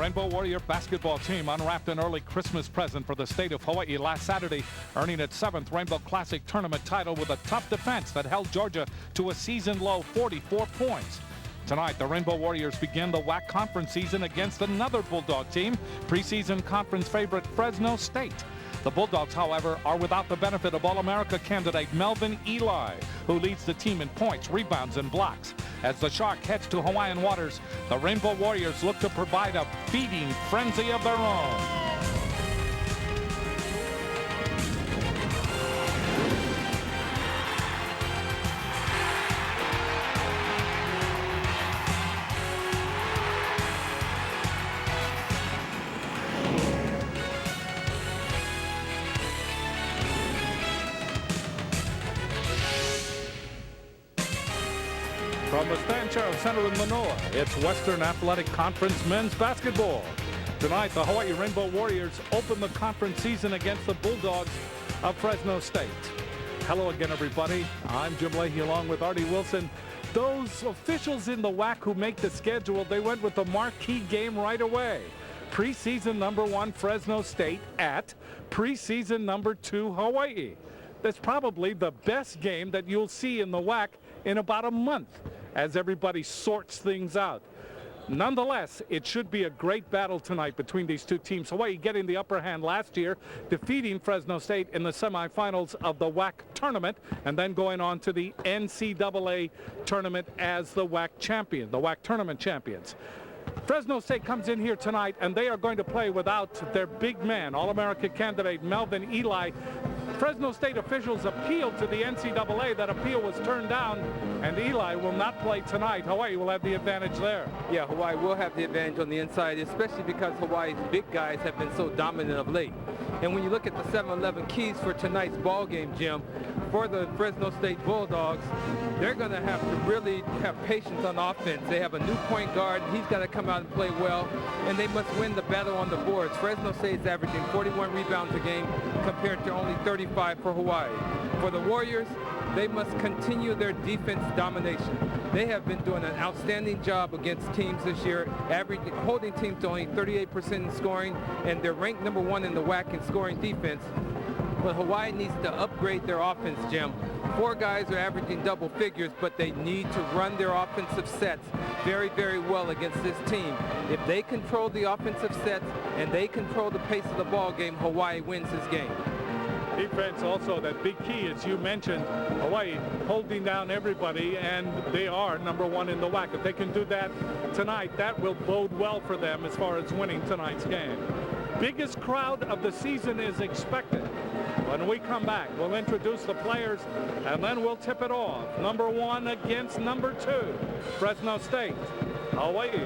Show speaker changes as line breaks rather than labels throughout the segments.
Rainbow Warrior basketball team unwrapped an early Christmas present for the state of Hawaii last Saturday, earning its 7th Rainbow Classic tournament title with a tough defense that held Georgia to a season-low 44 points. Tonight, the Rainbow Warriors begin the WAC conference season against another Bulldog team, preseason conference favorite Fresno State. The Bulldogs, however, are without the benefit of All-America candidate Melvin Eli, who leads the team in points, rebounds, and blocks. As the Shark heads to Hawaiian waters, the Rainbow Warriors look to provide a feeding frenzy of their own. From the Stan Sheriff Center in Manoa, it's Western Athletic Conference men's basketball. Tonight, the Hawaii Rainbow Warriors open the conference season against the Bulldogs of Fresno State. Hello again, everybody. I'm Jim Leahy along with Artie Wilson. Those officials in the WAC who make the schedule, they went with the marquee game right away. Preseason number 1 Fresno State at preseason number 2 Hawaii. That's probably the best game that you'll see in the WAC in about a month as everybody sorts things out. Nonetheless, it should be a great battle tonight between these two teams. Hawaii getting the upper hand last year, defeating Fresno State in the semifinals of the WAC tournament, and then going on to the NCAA tournament as the WAC champion, the WAC tournament champions. Fresno State comes in here tonight, and they are going to play without their big man, All-America candidate Melvin Eli. Fresno State officials appealed to the NCAA. That appeal was turned down, and Eli will not play tonight. Hawaii will have the advantage there.
Yeah, Hawaii will have the advantage on the inside, especially because Hawaii's big guys have been so dominant of late. And when you look at the 7-11 keys for tonight's ball game, Jim, for the Fresno State Bulldogs, they're going to have to really have patience on offense. They have a new point guard. He's got to come out and play well, and they must win the battle on the boards. Fresno State's averaging 41 rebounds a game compared to only 35 for Hawaii. For the Warriors, they must continue their defense domination. They have been doing an outstanding job against teams this year, holding teams to only 38% in scoring, and they're ranked number 1 in the WAC in scoring defense. But Hawaii needs to upgrade their offense, Jim. 4 guys are averaging double figures, but they need to run their offensive sets very, very well against this team. If they control the offensive sets and they control the pace of the ball game, Hawaii wins this game.
Defense also, that big key, as you mentioned, Hawaii holding down everybody, and they are number 1 in the WAC. If they can do that tonight, that will bode well for them as far as winning tonight's game. Biggest crowd of the season is expected. When we come back, we'll introduce the players, and then we'll tip it off. Number 1 against number 2, Fresno State, Hawaii.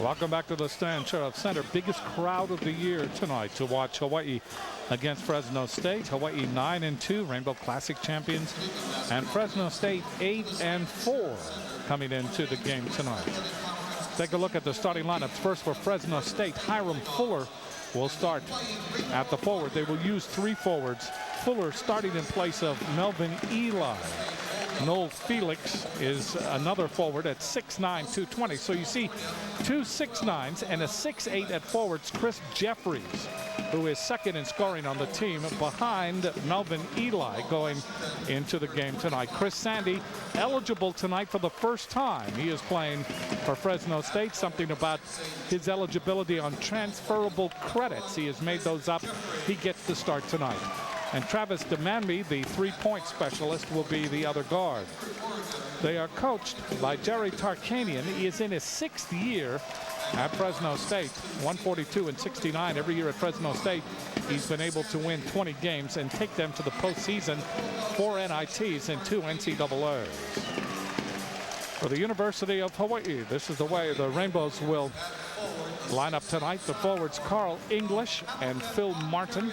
Welcome back to the Stan Sheriff Center. Biggest crowd of the year tonight to watch Hawaii against Fresno State. Hawaii 9-2, Rainbow Classic champions, and Fresno State 8-4 coming into the game tonight. Take a look at the starting lineups. First for Fresno State, Hiram Fuller will start at the forward. They will use 3 forwards. Fuller starting in place of Melvin Eli. Noel Felix is another forward at 6'9", 220. So you see 2 6'9s and a 6'8 at forwards. Chris Jefferies, who is second in scoring on the team behind Melvin Eli going into the game tonight. Chris Sandy eligible tonight for the first time. He is playing for Fresno State. Something about his eligibility on transferable credits. He has made those up. He gets the start tonight. And Travis Demanby, the 3-point specialist, will be the other guard. They are coached by Jerry Tarkanian. He is in his 6th year at Fresno State, 142-69 every year at Fresno State. He's been able to win 20 games and take them to the postseason, 4 NITs and 2 NCAAs. For the University of Hawaii, this is the way the Rainbows will line up tonight. The forwards Carl English and Phil Martin.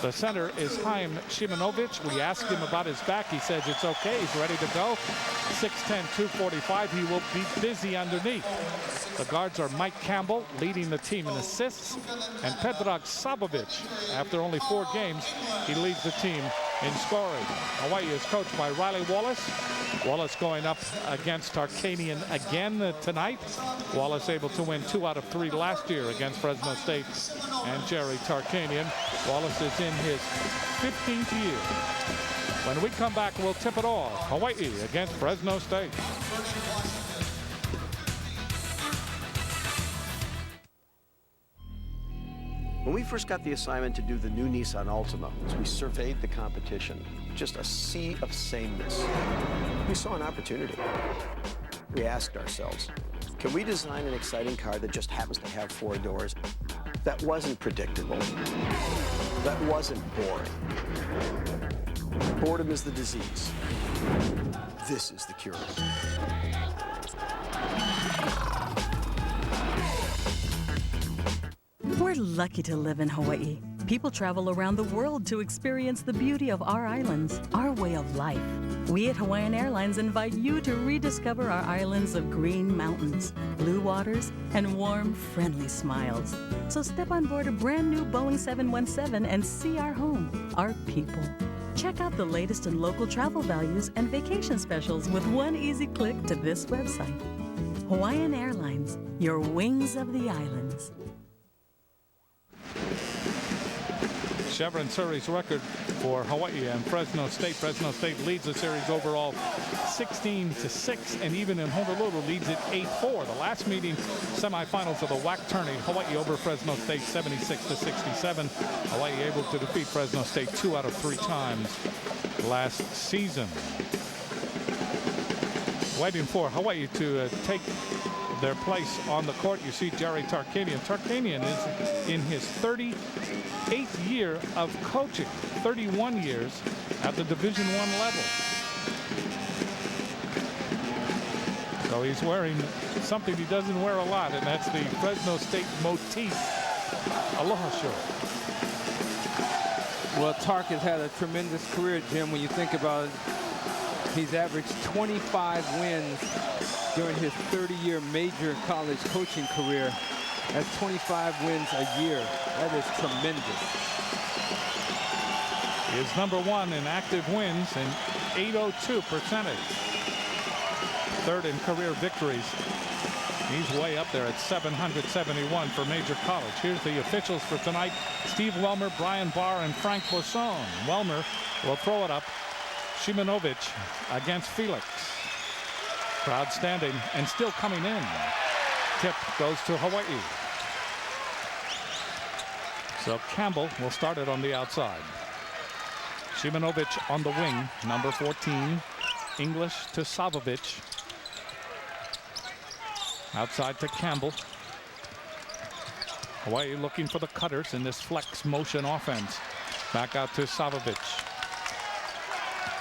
The center is Chaim Shimonovich. We asked him about his back. He says it's okay. He's ready to go. 6'10", 245. He will be busy underneath. The guards are Mike Campbell leading the team in assists, and Pedrag Savovic, after only 4 games, he leads the team in scoring. Hawaii is coached by Riley Wallace. Wallace going up against Tarkanian again tonight. Wallace able to win 2 out of 3 last year against Fresno State and Jerry Tarkanian. Wallace is in his 15th year. When we come back, we'll tip it off. Hawaii against Fresno State.
When we first got the assignment to do the new Nissan Altima, we surveyed the competition. Just a sea of sameness. We saw an opportunity. We asked ourselves, can we design an exciting car that just happens to have 4 doors? That wasn't predictable. That wasn't boring. Boredom is the disease. This is the cure.
We're lucky to live in Hawaii. People travel around the world to experience the beauty of our islands, our way of life. We at Hawaiian Airlines invite you to rediscover our islands of green mountains, blue waters, and warm, friendly smiles. So step on board a brand new Boeing 717 and see our home, our people. Check out the latest in local travel values and vacation specials with one easy click to this website. Hawaiian Airlines, your wings of the islands.
Chevron series record for Hawaii and Fresno State. Fresno State leads the series overall 16-6, and even in Honolulu leads it 8-4. The last meeting, semifinals of the WAC tourney, Hawaii over Fresno State 76-67. Hawaii able to defeat Fresno State 2 out of 3 times last season. Waiting for Hawaii to take their place on the court. You see Jerry Tarkanian. Tarkanian is in his 38th year of coaching, 31 years at the Division I level. So he's wearing something he doesn't wear a lot, and that's the Fresno State motif aloha shirt.
Well, Tark has had a tremendous career, Jim, when you think about it. He's averaged 25 wins during his 30-year major college coaching career. That's 25 wins a year. That is tremendous.
He is #1 in active wins and .802 percentage. 3rd in career victories. He's way up there at 771 for major college. Here's the officials for tonight. Steve Welmer, Brian Barr, and Frank Bosson. Welmer will throw it up. Shimanovic against Felix. Crowd standing and still coming in. Tip goes to Hawaii. So Campbell will start it on the outside. Shimanovic on the wing, number 14. English to Savovic. Outside to Campbell. Hawaii looking for the cutters in this flex motion offense. Back out to Savovic.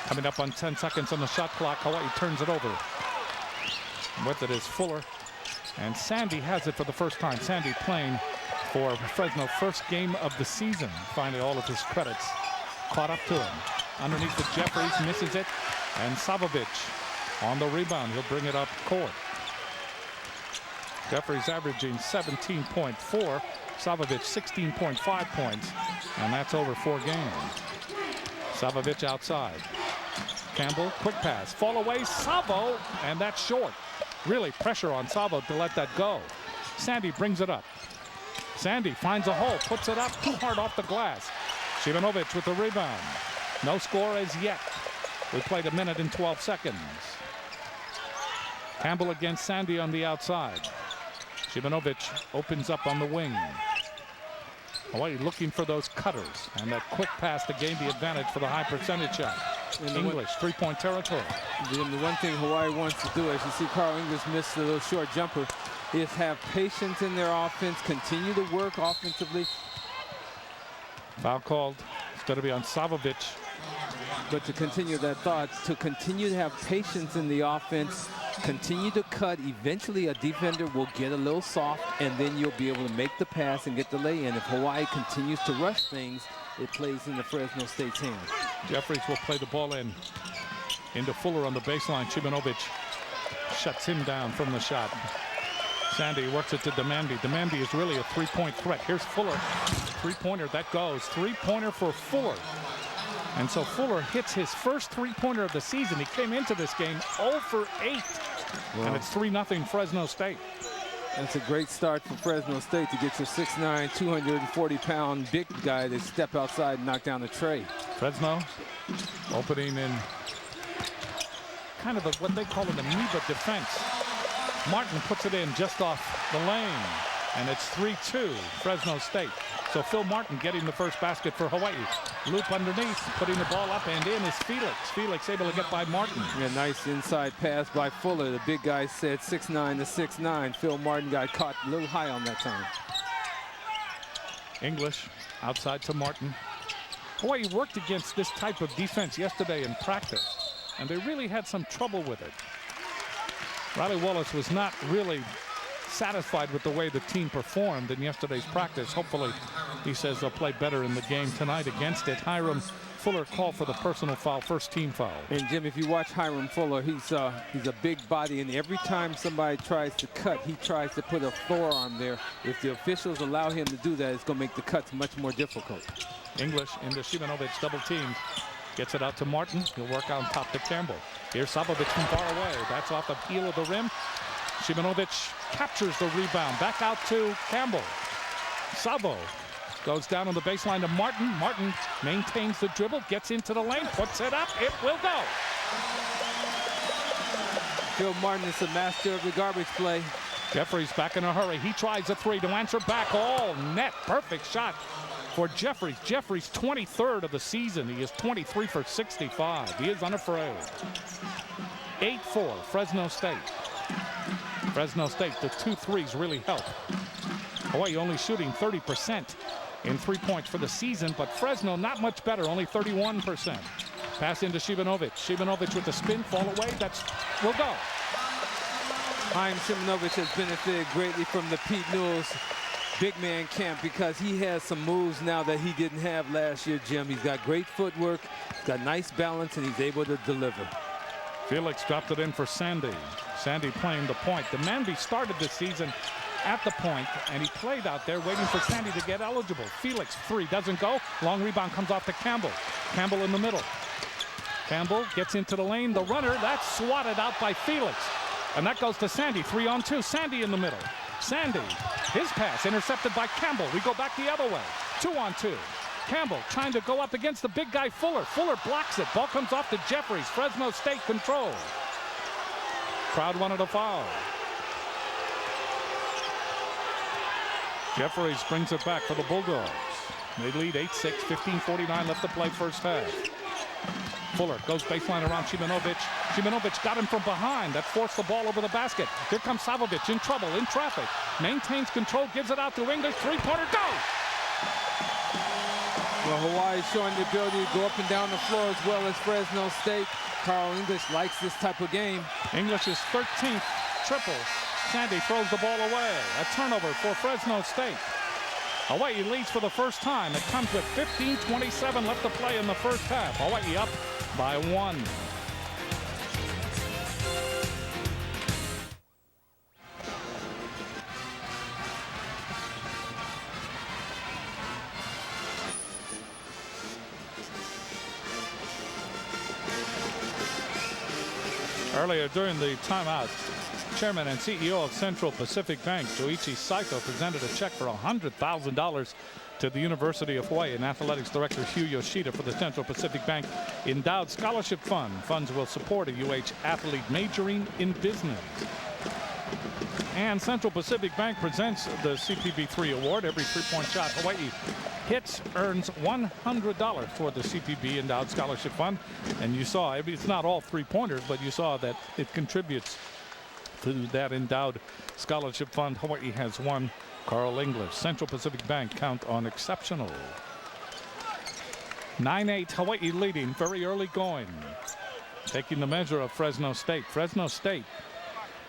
Coming up on 10 seconds on the shot clock. Hawaii turns it over. With it is Fuller. And Sandy has it for the first time. Sandy playing for Fresno, first game of the season. Finally, all of his credits caught up to him. Underneath the Jefferies, misses it. And Savovic on the rebound. He'll bring it up court. Jefferies averaging 17.4. Savovic 16.5 points. And that's over 4 games. Savovic outside. Campbell, quick pass, fall away, Savo, and that's short. Really pressure on Savo to let that go. Sandy brings it up. Sandy finds a hole, puts it up, too hard off the glass. Shimanovic with the rebound. No score as yet. We played 1 minute and 12 seconds. Campbell against Sandy on the outside. Shimanovic opens up on the wing. Hawaii looking for those cutters and that quick pass to gain the advantage for the high percentage shot. English, 3-point territory.
The one thing Hawaii wants to do, as you see Carl English miss the little short jumper, is have patience in their offense, continue to work offensively.
Foul called. It's going to be on Savovic.
But to continue that thought, to continue to have patience in the offense, continue to cut. Eventually a defender will get a little soft, and then you'll be able to make the pass and get the lay in. If Hawaii continues to rush things, it plays into Fresno State's hands.
Jefferies will play the ball into Fuller on the baseline. Shimanovic shuts him down from the shot. Sandy works it to Demandi. Demandi is really a 3-point threat. Here's Fuller. 3-pointer, that goes. 3-pointer for Fuller. And so Fuller hits his first three-pointer of the season. He came into this game 0 for 8.
Wow.
And it's 3-0 Fresno State.
That's a great start for Fresno State to get your 6'9", 240-pound big guy to step outside and knock down the tray.
Fresno opening in kind of what they call an amoeba defense. Martin puts it in just off the lane, and it's 3-2 Fresno State. So Phil Martin getting the first basket for Hawaii. Loop underneath, putting the ball up and in is Felix. Felix able to get by Martin.
Yeah, nice inside pass by Fuller. The big guy said 6'9" to 6'9". Phil Martin got caught a little high on that time.
English outside to Martin. Hawaii worked against this type of defense yesterday in practice, and they really had some trouble with it. Riley Wallace was not really satisfied with the way the team performed in yesterday's practice. Hopefully, he says they'll play better in the game tonight against it. Hiram Fuller called for the personal foul, first team foul.
And Jim, if you watch Hiram Fuller, he's a big body, and every time somebody tries to cut, he tries to put a forearm there. If the officials allow him to do that, it's going to make the cuts much more difficult.
English into Shimonovich, double teamed. Gets it out to Martin. He'll work on top to Campbell. Here's Savovic from far away. That's off the heel of the rim. Shimonovich captures the rebound. Back out to Campbell. Savo goes down on the baseline to Martin. Martin maintains the dribble, gets into the lane, puts it up. It will go.
Phil Martin is a master of the garbage play.
Jefferies back in a hurry. He tries a three to answer back. All net. Perfect shot for Jefferies. Jefferies 23rd of the season. He is 23 for 65. He is unafraid. 8-4 Fresno State. Fresno State, the 2 threes really help. Hawaii only shooting 30% in 3 points for the season, but Fresno not much better, only 31%. Pass into Shimonovich. Shimonovich with the spin, fall away. That's will go.
Chaim Shimonovich has benefited greatly from the Pete Newell's big man camp because he has some moves now that he didn't have last year, Jim. He's got great footwork, he's got nice balance, and he's able to deliver.
Felix dropped it in for Sandy. Sandy playing the point. The Manby started this season at the point, and he played out there waiting for Sandy to get eligible. Felix, three, doesn't go. Long rebound comes off to Campbell. Campbell in the middle. Campbell gets into the lane. The runner, that's swatted out by Felix. And that goes to Sandy, 3-on-2. Sandy in the middle. Sandy, his pass intercepted by Campbell. We go back the other way. 2-on-2. Campbell trying to go up against the big guy Fuller. Fuller blocks it. Ball comes off to Jefferies. Fresno State control. Crowd wanted a foul. Jefferies brings it back for the Bulldogs. They lead 8-6, 15:49 left to play first half. Fuller goes baseline around Shimonovich. Shimonovich got him from behind. That forced the ball over the basket. Here comes Savovic in trouble, in traffic. Maintains control, gives it out to English. Three-pointer, go!
Well, Hawaii showing the ability to go up and down the floor as well as Fresno State. Carl English likes this type of game.
English's 13th triple. Sandy throws the ball away. A turnover for Fresno State. Hawaii leads for the first time. It comes with 15:27 left to play in the first half. Hawaii up by 1. Earlier during the timeout, Chairman and CEO of Central Pacific Bank, Joichi Saito, presented a check for $100,000 to the University of Hawaii and Athletics Director Hugh Yoshida for the Central Pacific Bank Endowed Scholarship Fund. Funds will support a UH athlete majoring in business. And Central Pacific Bank presents the CPB3 award. Every three-point shot Hawaii hits earns $100 toward the CPB Endowed Scholarship Fund. And you saw, it's not all three-pointers, but you saw that it contributes to that endowed scholarship fund. Hawaii has won. Carl English, Central Pacific Bank, count on exceptional. 9-8, Hawaii leading, very early going. Taking the measure of Fresno State. Fresno State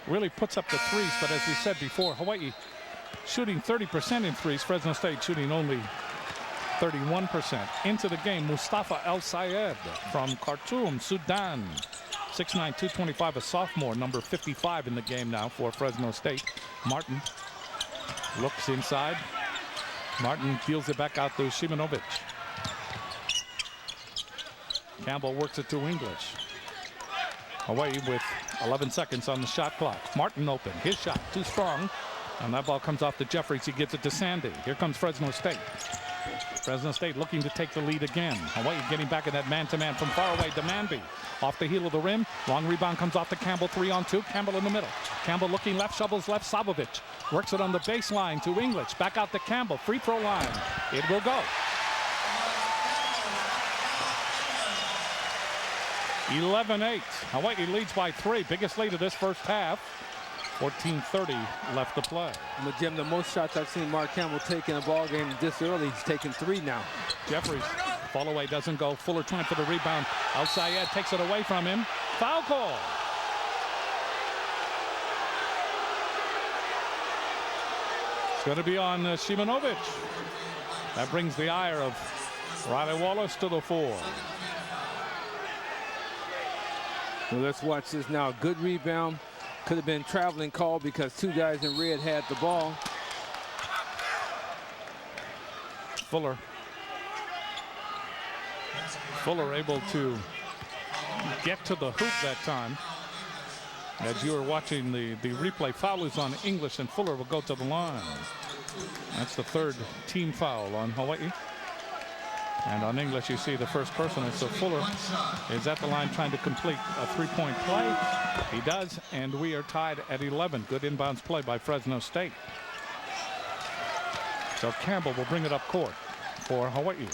really puts up the threes, but as we said before, Hawaii shooting 30% in threes. Fresno State shooting only 31%. Into the game, Mustafa El Sayed from Khartoum, Sudan. 6'9", 225, a sophomore, number 55 in the game now for Fresno State. Martin looks inside. Martin deals it back out to Shimonovich. Campbell works it to English. Hawaii with 11 seconds on the shot clock. Martin open. His shot too strong. And that ball comes off to Jefferies. He gives it to Sandy. Here comes Fresno State. Fresno State looking to take the lead again. Hawaii getting back in that man-to-man from far away. Demandby off the heel of the rim. Long rebound comes off to Campbell. 3-on-2. Campbell in the middle. Campbell looking left, shovels left. Savovic works it on the baseline to English. Back out to Campbell. Free throw line. It will go. 11-8. Hawaii leads by 3. Biggest lead of this first half. 14:30 left to play.
But Jim, the most shots I've seen Mark Campbell take in a ball game this early, he's taken 3 now.
Jefferies, fall away doesn't go. Fuller trying for the rebound. Al-Sayed takes it away from him. Foul call. It's going to be on Šimonović. That brings the ire of Riley Wallace to the fore.
Well, let's watch this now. Good rebound. Could have been traveling call because 2 guys in red had the ball.
Fuller able to get to the hoop that time. As you were watching the replay, foul is on English, and Fuller will go to the line. That's the 3rd team foul on Hawaii. And on English, you see the first personal. So Fuller is at the line trying to complete a 3-point play. He does, and we are tied at 11. Good inbounds play by Fresno State. So Campbell will bring it up court for Hawaii.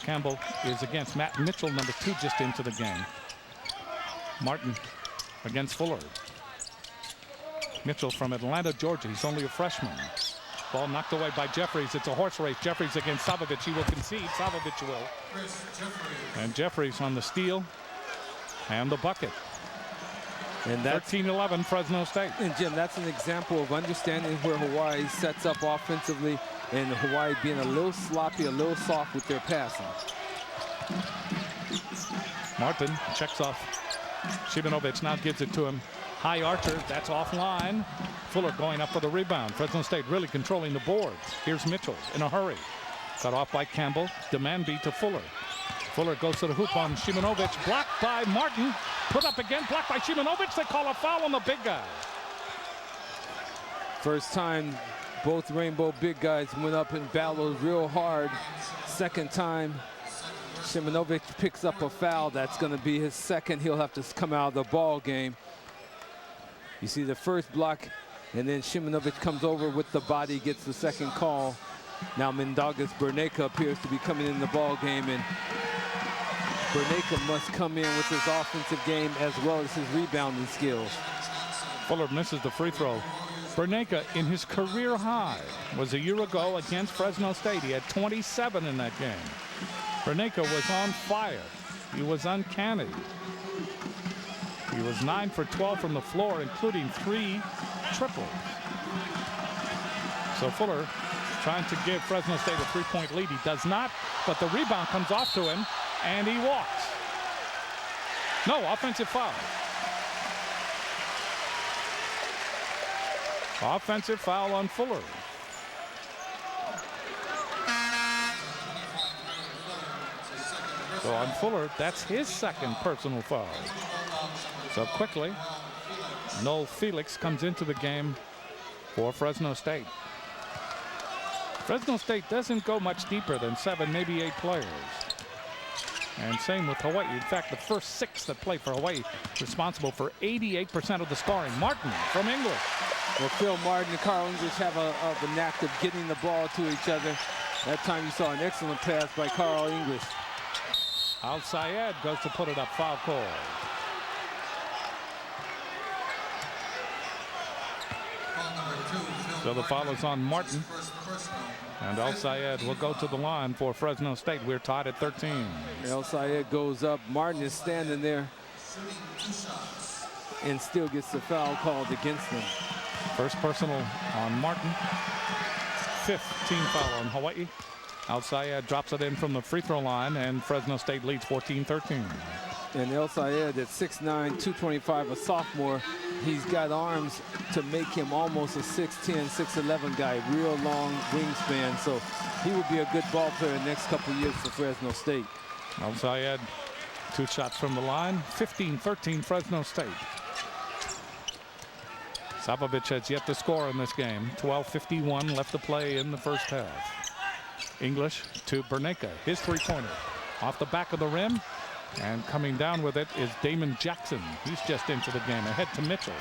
Campbell is against Matt Mitchell, number 2, just into the game. Martin against Fuller. Mitchell from Atlanta, Georgia. He's only a freshman. Ball knocked away by Jefferies. It's a horse race. Jefferies against Savovic. He will concede. Savovic will. And Jefferies on the steal and the bucket.
And that's
13-11 Fresno State.
And Jim, that's an example of understanding where Hawaii sets up offensively and Hawaii being a little sloppy, a little soft with their passing.
Martin checks off. Šimonović now gives it to him. High archer, that's offline. Fuller going up for the rebound. Fresno State really controlling the boards. Here's Mitchell in a hurry. Cut off by Campbell. Demandby to Fuller. Fuller goes to the hoop on Šimonović. Blocked by Martin. Put up again, blocked by Šimonović. They call a foul on the big guy.
First time both Rainbow big guys went up and battled real hard. Second time, Šimonović picks up a foul. That's going to be his 2nd. He'll have to come out of the ball game. You see the first block, and then Šimonović comes over with the body, gets the 2nd call. Now Mindaugas Berneka appears to be coming in the ball game, and Berneka must come in with his offensive game as well as his rebounding skills.
Fuller misses the free throw. Berneka, in his career high, was a year ago against Fresno State. He had 27 in that game. Berneka was on fire. He was uncanny. He was 9 for 12 from the floor, including 3 triples. So Fuller trying to give Fresno State a 3-point lead. He does not, but the rebound comes off to him, and he walks. No, offensive foul. Offensive foul on Fuller. So on Fuller, that's his 2nd personal foul. So quickly, Noel Felix comes into the game for Fresno State. Fresno State doesn't go much deeper than 7, maybe 8 players. And same with Hawaii. In fact, the first 6 that play for Hawaii responsible for 88% of the scoring. Martin from English.
Well, Phil Martin and Carl English have a knack of getting the ball to each other. That time you saw an excellent pass by Carl English.
Al-Sayed goes to put it up. Foul call. So the foul is on Martin. And Al-Sayed will go to the line for Fresno State. We're tied at 13.
Al-Sayed goes up. Martin is standing there and still gets the foul called against him.
First personal on Martin. 5th team foul on Hawaii. Al-Sayed drops it in from the free throw line, and Fresno State leads 14-13.
And Al-Sayed at 6'9", 225, a sophomore. He's got arms to make him almost a 6'10", 6'11 guy, real long wingspan. So he will be a good ball player the next couple years for Fresno State.
Al-Sayed 2 shots from the line. 15-13 Fresno State. Savovic has yet to score in this game. 12:51 left to play in the first half. English to Berneka. His three-pointer off the back of the rim. And coming down with it is Damon Jackson. He's just into the game. Ahead to Mitchell.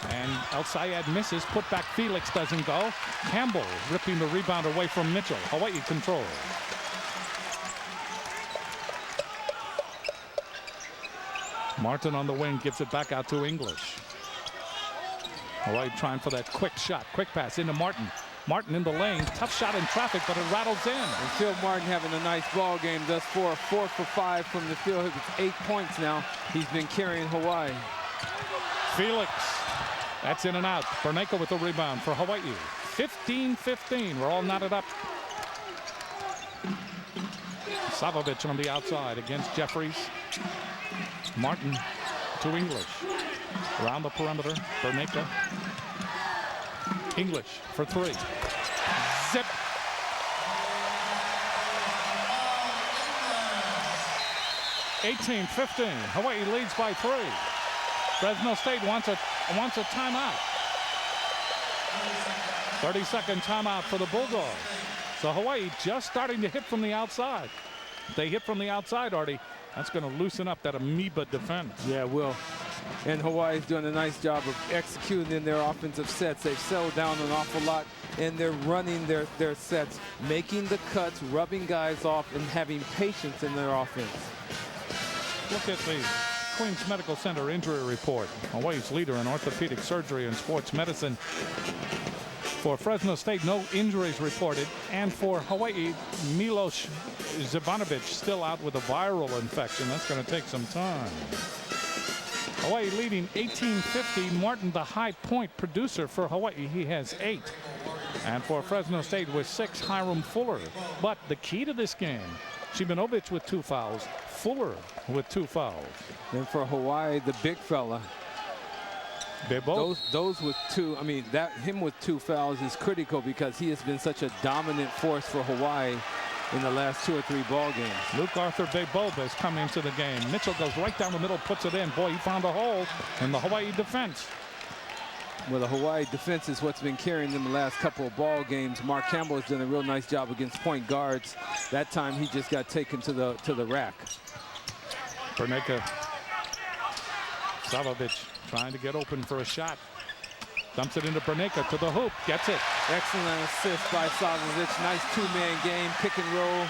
And El Sayed misses. Put back Felix doesn't go. Campbell ripping the rebound away from Mitchell. Hawaii control. Martin on the wing gives it back out to English. Hawaii trying for that quick shot. Quick pass into Martin. Martin in the lane. Tough shot in traffic, but it rattles in.
And Phil Martin having a nice ball game thus far. 4 for 5 from the field. It's 8 points now. He's been carrying Hawaii.
Felix. That's in and out. Berneka with the rebound for Hawaii. 15-15. We're all knotted up. Savovic on the outside against Jefferies. Martin to English. Around the perimeter. Berneka. English for 3. Zip. (18-15). Hawaii leads by 3. Fresno State wants a timeout. 30-second timeout for the Bulldogs. So Hawaii just starting to hit from the outside. If they hit from the outside, Artie, that's going to loosen up that amoeba defense.
Yeah, it will. And Hawaii's doing a nice job of executing in their offensive sets. They've settled down an awful lot, and they're running their sets, making the cuts, rubbing guys off, and having patience in their offense.
Look at the Queens Medical Center injury report. Hawaii's leader in orthopedic surgery and sports medicine. For Fresno State, no injuries reported. And for Hawaii, Milos Zivanovic still out with a viral infection. That's going to take some time. Hawaii leading 18-15. Martin, the high point producer for Hawaii. He has 8. And for Fresno State with 6, Hiram Fuller. But the key to this game, Shibanovic with 2 fouls. Fuller with 2 fouls.
And for Hawaii, the big fella.
They both.
Those with 2, I mean, him with 2 fouls is critical because he has been such a dominant force for Hawaii in the last 2 or 3 ball games.
Luke Arthur Beboba has come into the game. Mitchell goes right down the middle, puts it in. Boy, he found a hole in the Hawaii defense.
Well, the Hawaii defense is what's been carrying them the last couple of ball games. Mark Campbell has done a real nice job against point guards. That time he just got taken to the rack.
Berneka. Savovic trying to get open for a shot. Dumps it into Berneka to the hoop. Gets it.
Excellent assist by Savovic. Nice 2-man game. Pick and roll.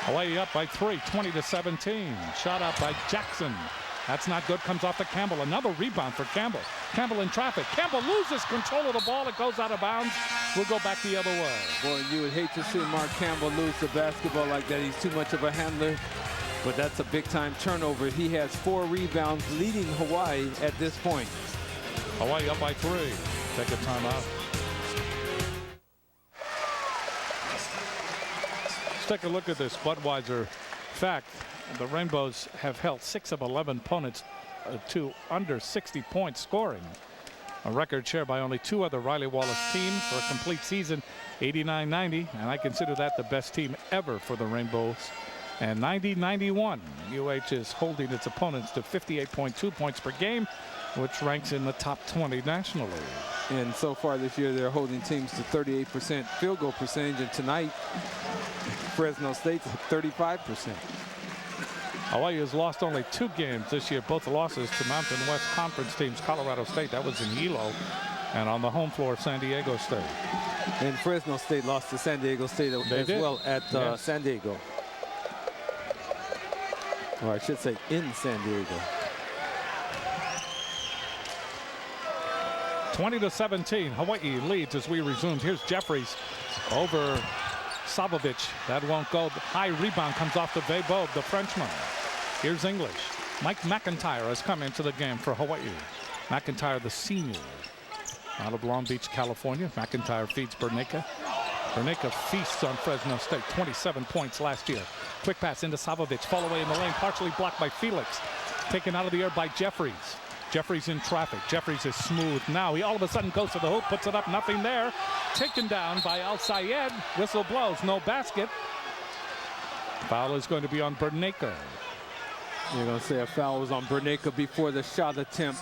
Hawaii up by 3, 20-17. Shot up by Jackson. That's not good. Comes off to Campbell. Another rebound for Campbell. Campbell in traffic. Campbell loses control of the ball. It goes out of bounds. We'll go back the other way.
Boy, you would hate to see Mark Campbell lose the basketball like that. He's too much of a handler. But that's a big-time turnover. He has 4 rebounds, leading Hawaii at this point.
Hawaii up by 3. Take a timeout. Let's take a look at this Budweiser fact. The Rainbows have held 6 of 11 opponents to under 60 points scoring. A record share by only 2 other Riley Wallace teams for a complete season, 89-90. And I consider that the best team ever for the Rainbows. And 90-91, UH is holding its opponents to 58.2 points per game, which ranks in the top 20 nationally.
And so far this year, they're holding teams to 38% field goal percentage. And tonight, Fresno State's 35%.
Hawaii has lost only 2 games this year, both losses to Mountain West Conference teams. Colorado State, that was in Hilo, and on the home floor, San Diego State.
And Fresno State lost to San Diego State as well at San Diego. Or I should say in San Diego.
20-17, Hawaii leads as we resumed. Here's Jefferies over Savovic. That won't go. High rebound comes off the Beboba, the Frenchman. Here's English. Mike McIntyre has come into the game for Hawaii. McIntyre, the senior, out of Long Beach, California. McIntyre feeds Berneka. Berneka feasts on Fresno State. 27 points last year. Quick pass into Savovic. Fall away in the lane, partially blocked by Felix. Taken out of the air by Jefferies. Jefferies in traffic. Jefferies is smooth now. He all of a sudden goes to the hoop, puts it up, nothing there. Taken down by El Sayed. Whistle blows, no basket. Foul is going to be on Berneka.
You're going to say a foul was on Berneka before the shot attempt.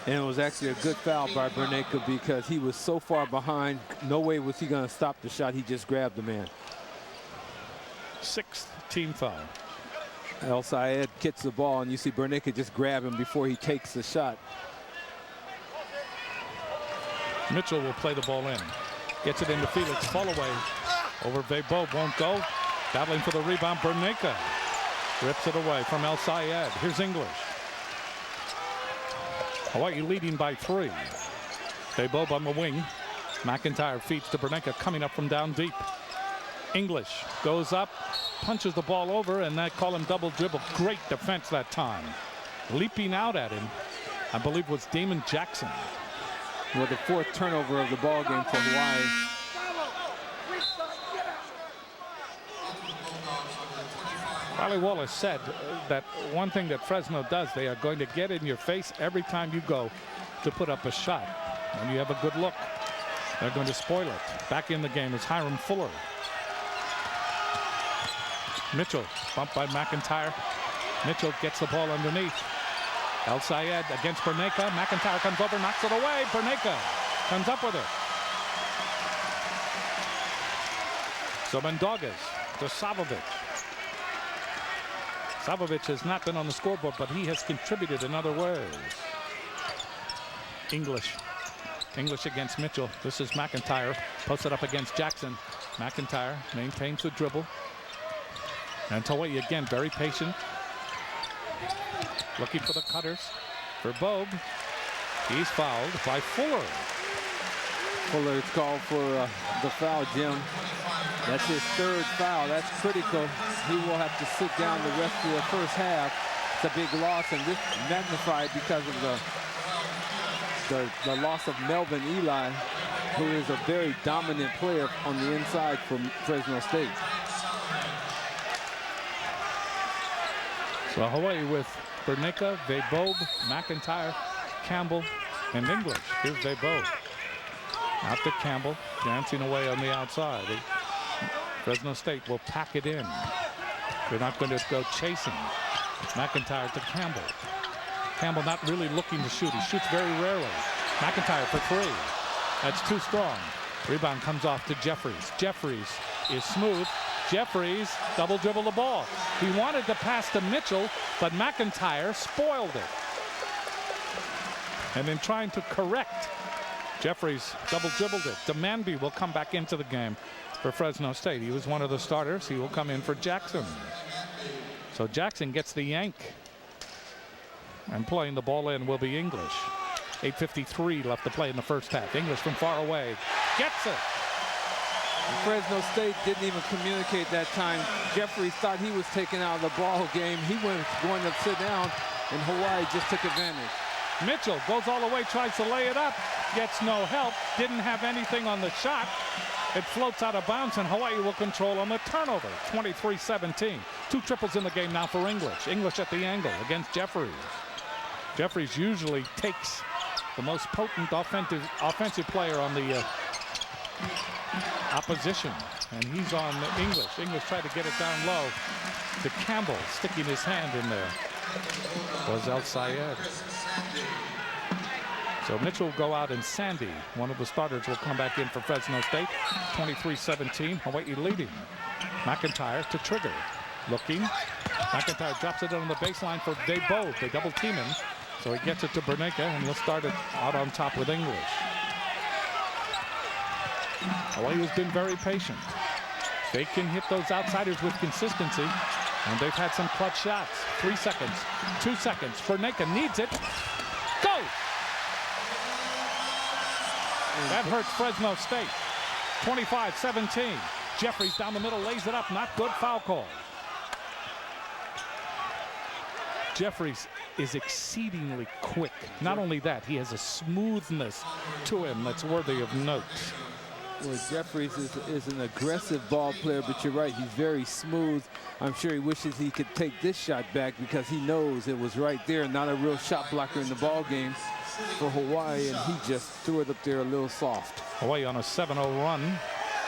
And it was actually a good foul by Berneka because he was so far behind. No way was he going to stop the shot. He just grabbed the man.
6th team foul.
El Sayed gets the ball, and you see Berneka just grab him before he takes the shot.
Mitchell will play the ball in. Gets it into Felix. Fall away. Over Vebo. Won't go. Battling for the rebound. Berneka rips it away from El Sayed. Here's English. Hawaii leading by 3. Vebo on the wing. McIntyre feeds to Berneka coming up from down deep. English goes up, punches the ball over, and they call him double dribble. Great defense that time. Leaping out at him, I believe, was Damon Jackson.
Well, the 4th turnover of the ball game for Hawaii.
Riley Wallace said that one thing that Fresno does, they are going to get in your face every time you go to put up a shot. When you have a good look, they're going to spoil it. Back in the game is Hiram Fuller. Mitchell bumped by McIntyre. Mitchell gets the ball underneath. El Sayed against Berneka. McIntyre comes over, knocks it away. Berneka comes up with it. So Mendogas to Savovic. Savovic has not been on the scoreboard, but he has contributed in other ways. English against Mitchell. This is McIntyre. Posted up against Jackson. McIntyre maintains the dribble. And Hawaii again, very patient. Looking for the cutters. For Bogue. He's fouled by Fuller.
Fuller is called for the foul, Jim. That's his 3rd foul. That's critical. He will have to sit down the rest of the first half. It's a big loss, and this magnified because of the loss of Melvin Eli, who is a very dominant player on the inside for Fresno State.
So Hawaii with Berneka, Vebo, McIntyre, Campbell, and English. Here's Vebo. Out to Campbell, dancing away on the outside. Fresno State will pack it in. They're not going to go chasing. McIntyre to Campbell. Campbell not really looking to shoot. He shoots very rarely. McIntyre for 3. That's too strong. Rebound comes off to Jefferies. Jefferies is smooth. Jefferies double dribble the ball. He wanted to pass to Mitchell, but McIntyre spoiled it. And in trying to correct, Jefferies double dribbled it. Demanby will come back into the game for Fresno State. He was one of the starters. He will come in for Jackson. So Jackson gets the yank. And playing the ball in will be English. 8:53 left to play in the first half. English from far away gets it.
Fresno State didn't even communicate that time. Jefferies thought he was taken out of the ball game. He was going to sit down, and Hawaii just took advantage.
Mitchell goes all the way, tries to lay it up, gets no help, didn't have anything on the shot. It floats out of bounds, and Hawaii will control on the turnover. 23-17. 2 triples in the game now for English. English at the angle against Jefferies. Jefferies usually takes the most potent offensive player on the opposition, and he's on English. English tried to get it down low to Campbell, sticking his hand in there. Was El Sayed. So Mitchell will go out, and Sandy, one of the starters, will come back in for Fresno State. 23-17, Hawaii leading. McIntyre to Trigger. Looking. McIntyre drops it on the baseline for Vebo. They double team him. So he gets it to Berneka, and he'll start it out on top with English. Hawaii has been very patient. They can hit those outsiders with consistency, and they've had some clutch shots. 3 seconds, 2 seconds. Berneka needs it. Go! That hurts Fresno State. 25-17. Jefferies down the middle, lays it up. Not good. Foul call. Jefferies is exceedingly quick. Not only that, he has a smoothness to him that's worthy of note.
Well, Jefferies is an aggressive ball player, but you're right, he's very smooth. I'm sure he wishes he could take this shot back because he knows it was right there, not a real shot blocker in the ball game for Hawaii, and he just threw it up there a little soft.
Hawaii on a 7-0 run.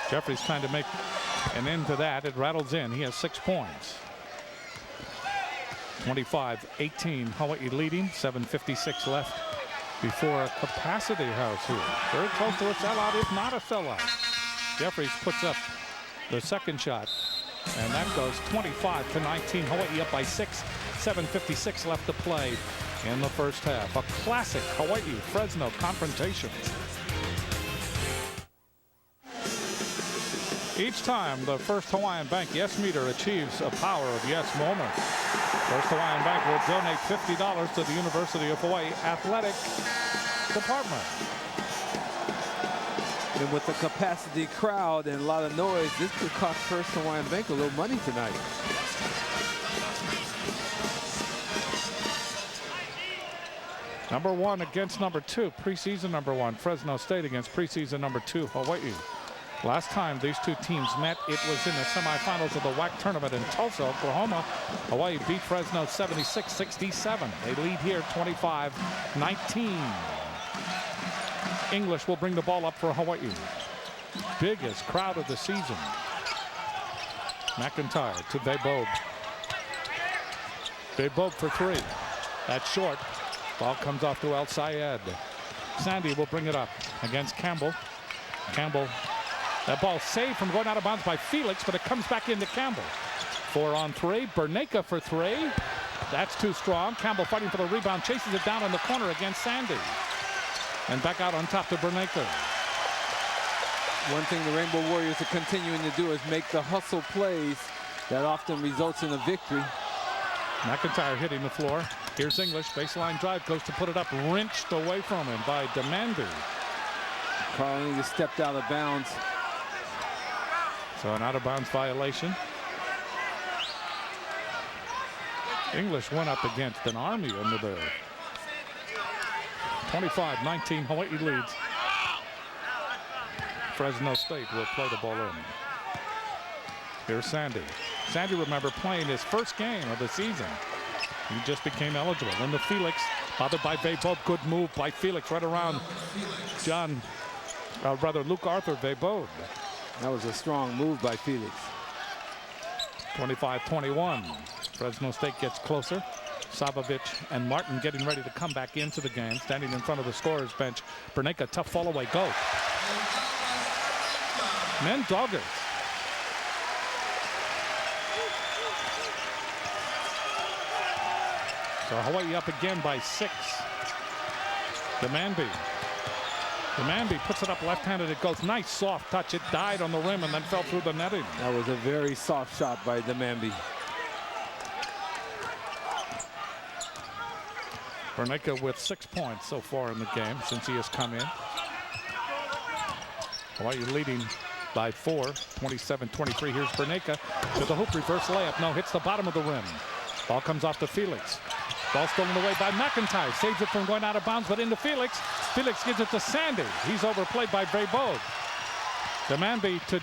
Jefferies trying to make an end to that. It rattles in. He has 6 points. 25-18, Hawaii leading. 7:56 left before a capacity house here. Very close to a sellout, if not a sellout. Jefferies puts up the second shot, and that goes 25-19. Hawaii up by 6. 7:56 left to play in the first half. A classic Hawaii-Fresno confrontation. Each time the First Hawaiian Bank Yes Meter achieves a power of yes moment, First Hawaiian Bank will donate $50 to the University of Hawaii Athletic Department.
And with the capacity crowd and a lot of noise, this could cost First Hawaiian Bank a little money tonight.
Number 1 against number 2, preseason number 1, Fresno State against preseason number 2, Hawaii. Last time these two teams met, it was in the semifinals of the WAC tournament in Tulsa, Oklahoma. Hawaii beat Fresno 76-67. They lead here 25-19. English will bring the ball up for Hawaii. Biggest crowd of the season. McIntyre to Vebob. Vebob for 3. That's short. Ball comes off to El Sayed. Sandy will bring it up against Campbell. Campbell, that ball saved from going out of bounds by Felix, but it comes back into Campbell. 4 on 3. Berneka for 3. That's too strong. Campbell fighting for the rebound, chases it down in the corner against Sandy. And back out on top to Berneka.
One thing the Rainbow Warriors are continuing to do is make the hustle plays that often results in a victory.
McIntyre hitting the floor. Here's English. Baseline drive, goes to put it up. Wrenched away from him by Demandu.
Carl English stepped out of bounds.
So an out of bounds violation. English went up against an Army under there. 25-19, Hawaii leads. Fresno State will play the ball in. Here's Sandy. Sandy, remember, playing his first game of the season. He just became eligible. Then to Felix, bothered by Vebob. Good move by Felix right around Luke Arthur Vebob.
That was a strong move by Felix.
25-21. Fresno State gets closer. Savovic and Martin getting ready to come back into the game. Standing in front of the scorer's bench. Berneka, tough fall away. Go. Men doggers. So Hawaii up again by 6. Demandu puts it up left-handed. It goes nice soft touch. It died on the rim and then fell through the netting.
That was a very soft shot by Demandu.
Berneka with 6 points so far in the game since he has come in. Hawaii leading by 4, 27-23. Here's Berneka to the hoop, reverse layup. No, hits the bottom of the rim. Ball comes off to Felix. Ball stolen away by McIntyre. Saves it from going out of bounds, but into Felix. Felix gives it to Sandy. He's overplayed by Vebob. Demandu to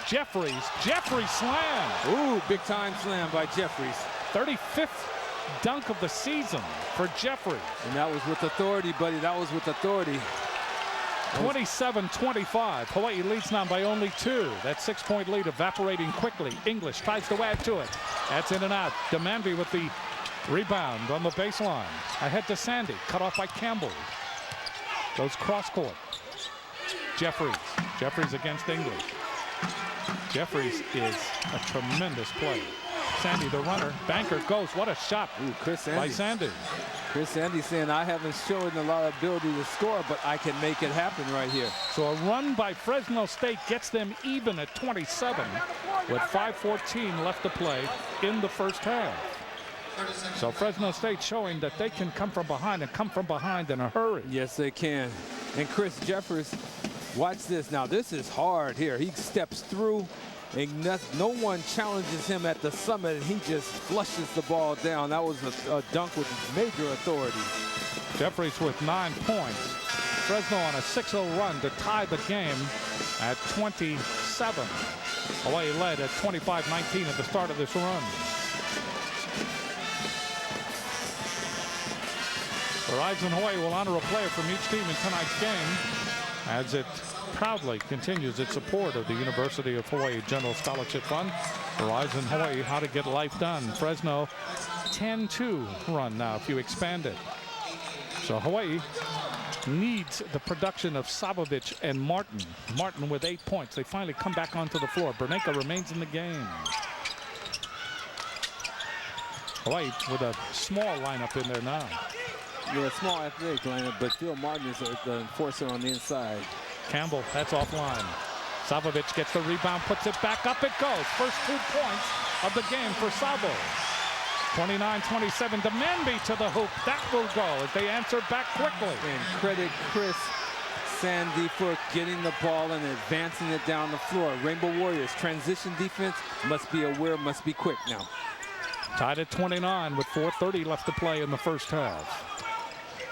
Jefferies. Jefferies slam.
Ooh, big time slam by Jefferies.
35th dunk of the season for Jefferies.
And that was with authority, buddy. That was with authority.
27-25. Hawaii leads now by only 2. That 6-point lead evaporating quickly. English tries to add to it. That's in and out. Demandu with the rebound on the baseline. Ahead to Sandy. Cut off by Campbell. Goes cross court. Jefferies. Jefferies against English. Jefferies is a tremendous player. Sandy, the runner. Banker goes. What a shot.
Ooh, Chris Sandy.
By Sandy.
Chris Sandy saying, I haven't shown a lot of ability to score, but I can make it happen right here.
So a run by Fresno State gets them even at 27 with 5:14 left to play in the first half. So Fresno State showing that they can come from behind and come from behind in a hurry.
Yes, they can. And Chris Jefferies, watch this. Now, this is hard here. He steps through, and no one challenges him at the summit, and he just flushes the ball down. That was a dunk with major authority.
Jefferies with 9 points. Fresno on a 6-0 run to tie the game at 27. Hawaii led at 25-19 at the start of this run. Horizon Hawaii will honor a player from each team in tonight's game as it proudly continues its support of the University of Hawaii General Scholarship Fund. Horizon Hawaii, how to get life done. Fresno 10-2 run now if you expand it. So Hawaii needs the production of Savovic and Martin. Martin with 8 points. They finally come back onto the floor. Berneka remains in the game. Hawaii with a small lineup in there now.
Yeah, small athletic lineup, but Phil Martin is the enforcer on the inside.
Campbell, that's offline. Savovic gets the rebound, puts it back up, it goes. First 2 points of the game for Savo. 29-27, Demandby to the hoop. That will go as they answer back quickly.
And credit Chris Sandy for getting the ball and advancing it down the floor. Rainbow Warriors, transition defense, must be aware, must be quick now.
Tied at 29 with 4:30 left to play in the first half.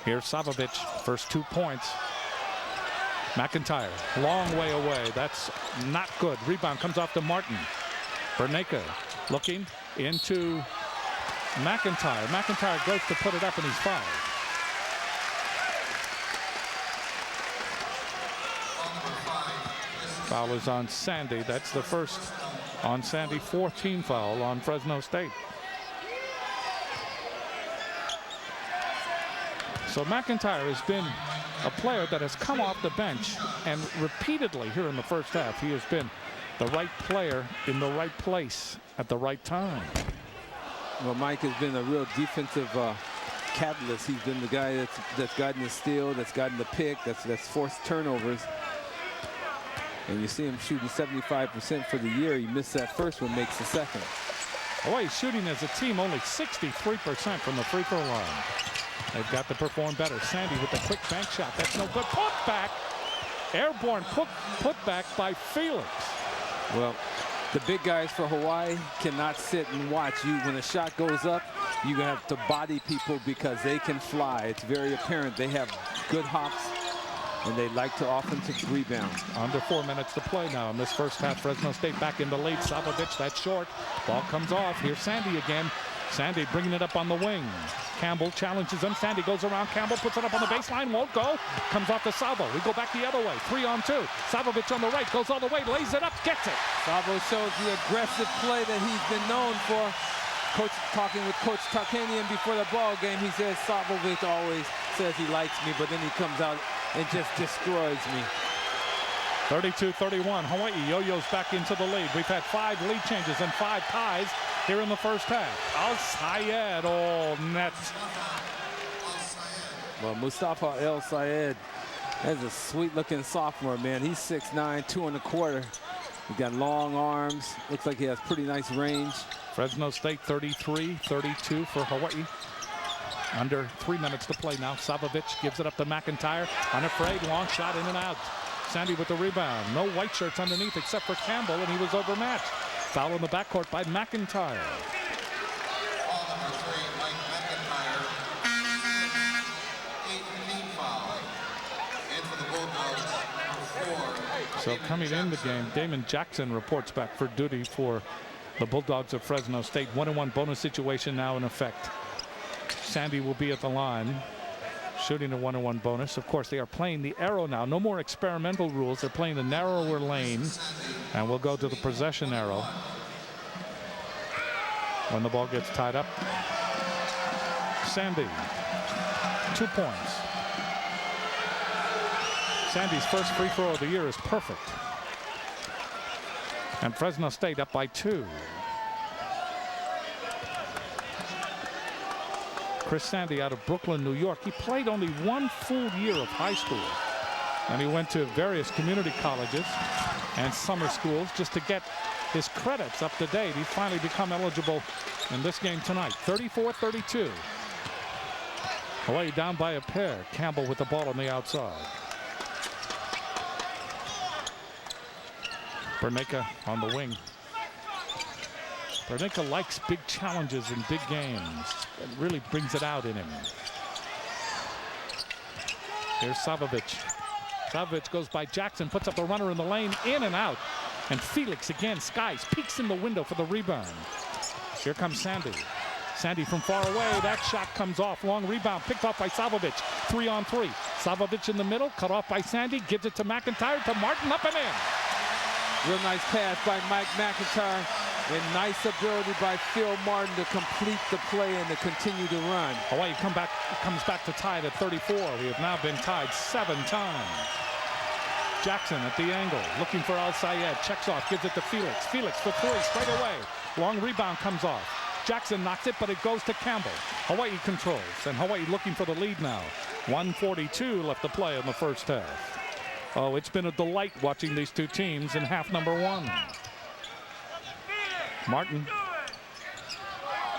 Here's Savovic, first 2 points. McIntyre, long way away. That's not good. Rebound comes off to Martin. Berneka looking into McIntyre. McIntyre goes to put it up and he's fouled. Foul is on Sandy. That's the first on Sandy. 4th team foul on Fresno State. So McIntyre has been a player that has come off the bench, and repeatedly here in the first half, he has been the right player in the right place at the right time.
Well, Mike has been a real defensive catalyst. He's been the guy that's gotten the steal, that's gotten the pick, that's forced turnovers. And you see him shooting 75% for the year. He missed that first one, makes the second.
Hawaii shooting as a team only 63% from the free throw line. They've got to perform better. Sandy with the quick bank shot. That's no good. Put back. Airborne put back by Felix.
Well, the big guys for Hawaii cannot sit and watch. When a shot goes up, you have to body people because they can fly. It's very apparent. They have good hops, and they like to offensive rebound.
Under 4 minutes to play now in this first half. Fresno State back in the lead. Savovic, that's short. Ball comes off. Here's Sandy again. Sandy bringing it up on the wing. Campbell challenges him. Sandy goes around Campbell, puts it up on the baseline, won't go. Comes off to Savo. We go back the other way. 3-on-2. Savovic on the right, goes all the way, lays it up, gets it.
Savo shows the aggressive play that he's been known for. Coach talking with Coach Tarkanian before the ball game. He says Savovic always says he likes me, but then he comes out and just destroys me.
32-31. Hawaii yo-yos back into the lead. We've had 5 lead changes and 5 ties here in the first half. Al-Sayed, net.
Well, Mustafa El-Sayed is a sweet-looking sophomore, man. He's 6'9", 2 1/4. He's got long arms. Looks like he has pretty nice range.
Fresno State 33-32 for Hawaii. Under 3 minutes to play now. Savovic gives it up to McIntyre. Unafraid, long shot in and out. Sandy with the rebound. No white shirts underneath except for Campbell, and he was overmatched. Foul in the backcourt by McIntyre.
Ball number 3, Mike McIntyre. 8-team foul. And for the Bulldogs, 4.
So coming in the game, Damon Jackson reports back for duty for the Bulldogs of Fresno State. 1-on-1 bonus situation now in effect. Sandy will be at the line, shooting a 1-on-1 bonus. Of course, they are playing the arrow now. No more experimental rules. They're playing the narrower lane, and we'll go to the possession arrow when the ball gets tied up. Sandy, 2 points. Sandy's first free throw of the year is perfect. And Fresno State up by 2. Chris Sandy out of Brooklyn, New York. He played only 1 full year of high school, and he went to various community colleges and summer schools just to get his credits up to date. He's finally become eligible in this game tonight. 34-32. Hawaii down by a pair. Campbell with the ball on the outside. Berneka on the wing. Berneka likes big challenges in big games. It really brings it out in him. Here's Savovic. Savovic goes by Jackson, puts up the runner in the lane, in and out. And Felix again skies, peeks in the window for the rebound. Here comes Sandy. Sandy from far away. That shot comes off. Long rebound picked off by Savovic. 3-on-3. Savovic in the middle, cut off by Sandy, gives it to McIntyre, to Martin, up and in.
Real nice pass by Mike McIntyre, and nice ability by Phil Martin to complete the play and to continue to run.
Hawaii comes back to tie it at 34. We have now been tied 7 times. Jackson at the angle, looking for Al Sayed, checks off, gives it to Felix. Felix for 3, straight away. Long rebound comes off. Jackson knocks it, but it goes to Campbell. Hawaii controls, and Hawaii looking for the lead now. 1:42 left to play in the first half. Oh, it's been a delight watching these two teams in half number 1. Martin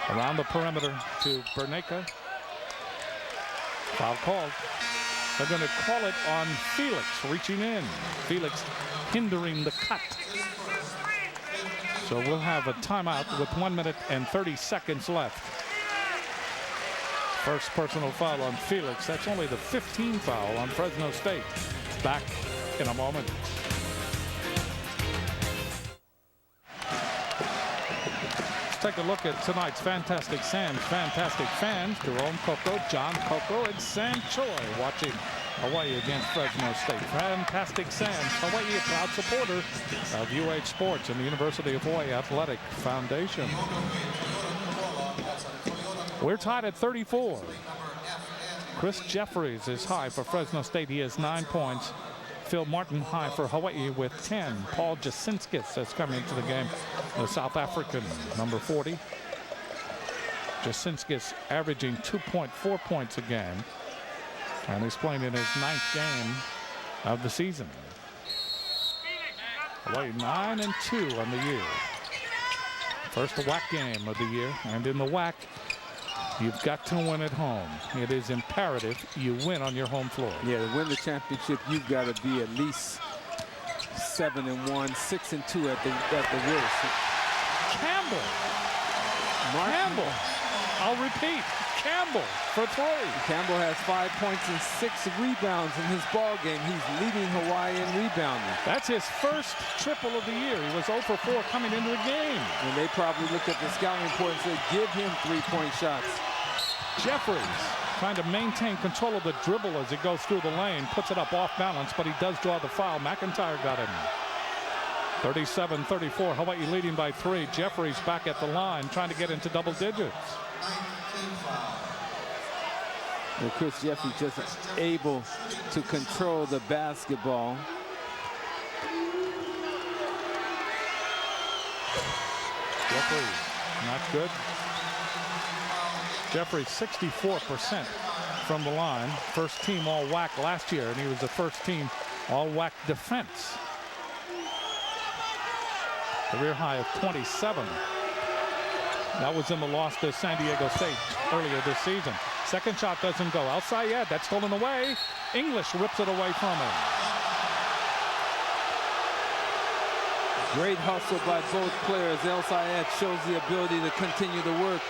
around the perimeter to Berneka. Foul called. They're going to call it on Felix reaching in. Felix hindering the cut. So we'll have a timeout with 1 minute and 30 seconds left. First personal foul on Felix. That's only the 15th foul on Fresno State. Back in a moment. Let's take a look at tonight's Fantastic Sands Fantastic fans. Jerome Coco, John Coco, and Sam Choi watching Hawaii against Fresno State. Fantastic Sands, Hawaii, a proud supporter of UH Sports and the University of Hawaii Athletic Foundation. We're tied at 34. Chris Jefferies is high for Fresno State. He has 9 points. Phil Martin high for Hawaii with 10. Paul Jasinskis has come into the game, the South African, number 40. Jasinskis averaging 2.4 points a game, and he's playing in his 9th game of the season. Hawaii 9-2 on the year. First WAC game of the year, and in the WAC, you've got to win at home. It is imperative you win on your home floor.
Yeah, to win the championship, you've got to be at least 7-1, 6-2 at the worst.
Campbell.
Martin.
Campbell. I'll repeat. Campbell for 3.
Campbell has 5 points and 6 rebounds in his ball game. He's leading Hawaii in rebounding.
That's his first triple of the year. He was 0 for 4 coming into the game.
And they probably looked at the scouting report and said, give him 3-point shots.
Jefferies trying to maintain control of the dribble as he goes through the lane, puts it up off balance, but he does draw the foul. McIntyre got him. 37-34, Hawaii leading by 3. Jefferies back at the line, trying to get into double digits.
Well, Chris Jefferies just able to control the basketball.
Jefferies, not good. Jefferies 64% from the line. First team all WAC last year, and he was the first team all WAC defense. Career high of 27. That was in the loss to San Diego State earlier this season. Second shot doesn't go. Al Sayed, that's stolen away. English rips it away from him.
Great hustle by both players. El Sayed shows the ability to continue to work.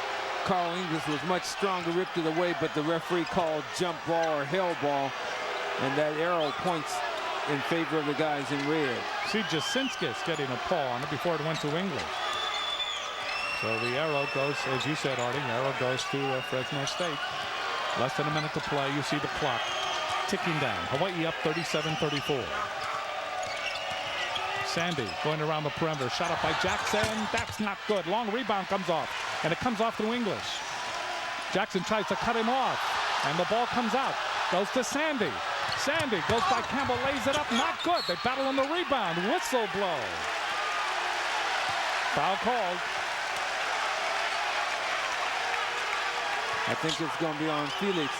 Carl English was much stronger, ripped it away, but the referee called jump ball or hell ball, and that arrow points in favor of the guys in red.
See Jasinskis getting a paw on it before it went to English. So the arrow goes, as you said, Artie, arrow goes to Fresno State. Less than a minute to play. You see the clock ticking down. Hawaii up 37-34. Sandy going around the perimeter. Shot up by Jackson. That's not good. Long rebound comes off, and it comes off through English. Jackson tries to cut him off, and the ball comes out. Goes to Sandy. Sandy goes by Campbell, lays it up. Not good. They battle on the rebound. Whistle blow. Foul called.
I think it's going to be on Felix.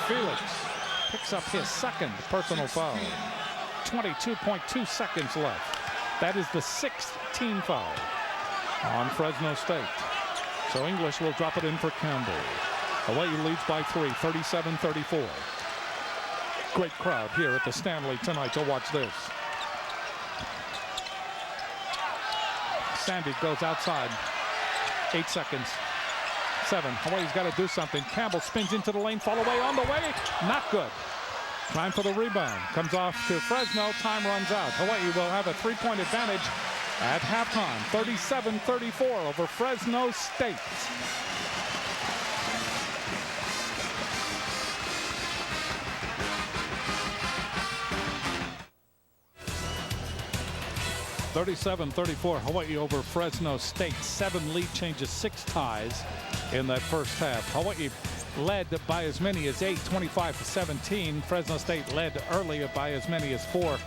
Felix picks up his second personal foul. 22.2 seconds left. That is the 6th team foul on Fresno State. So English will drop it in for Campbell. Hawaii leads by 3, 37-34. Great crowd here at the Stanley tonight. So watch this. Sandy goes outside. 8 seconds. 7. Hawaii's got to do something. Campbell spins into the lane. Fall away on the way. Not good. Time for the rebound. Comes off to Fresno. Time runs out. Hawaii will have a 3-point advantage at halftime. 37-34 over Fresno State. 37-34, Hawaii over Fresno State. 7 lead changes, 6 ties in that first half. Hawaii led by as many as 8, 25-17. Fresno State led earlier by as many as 4,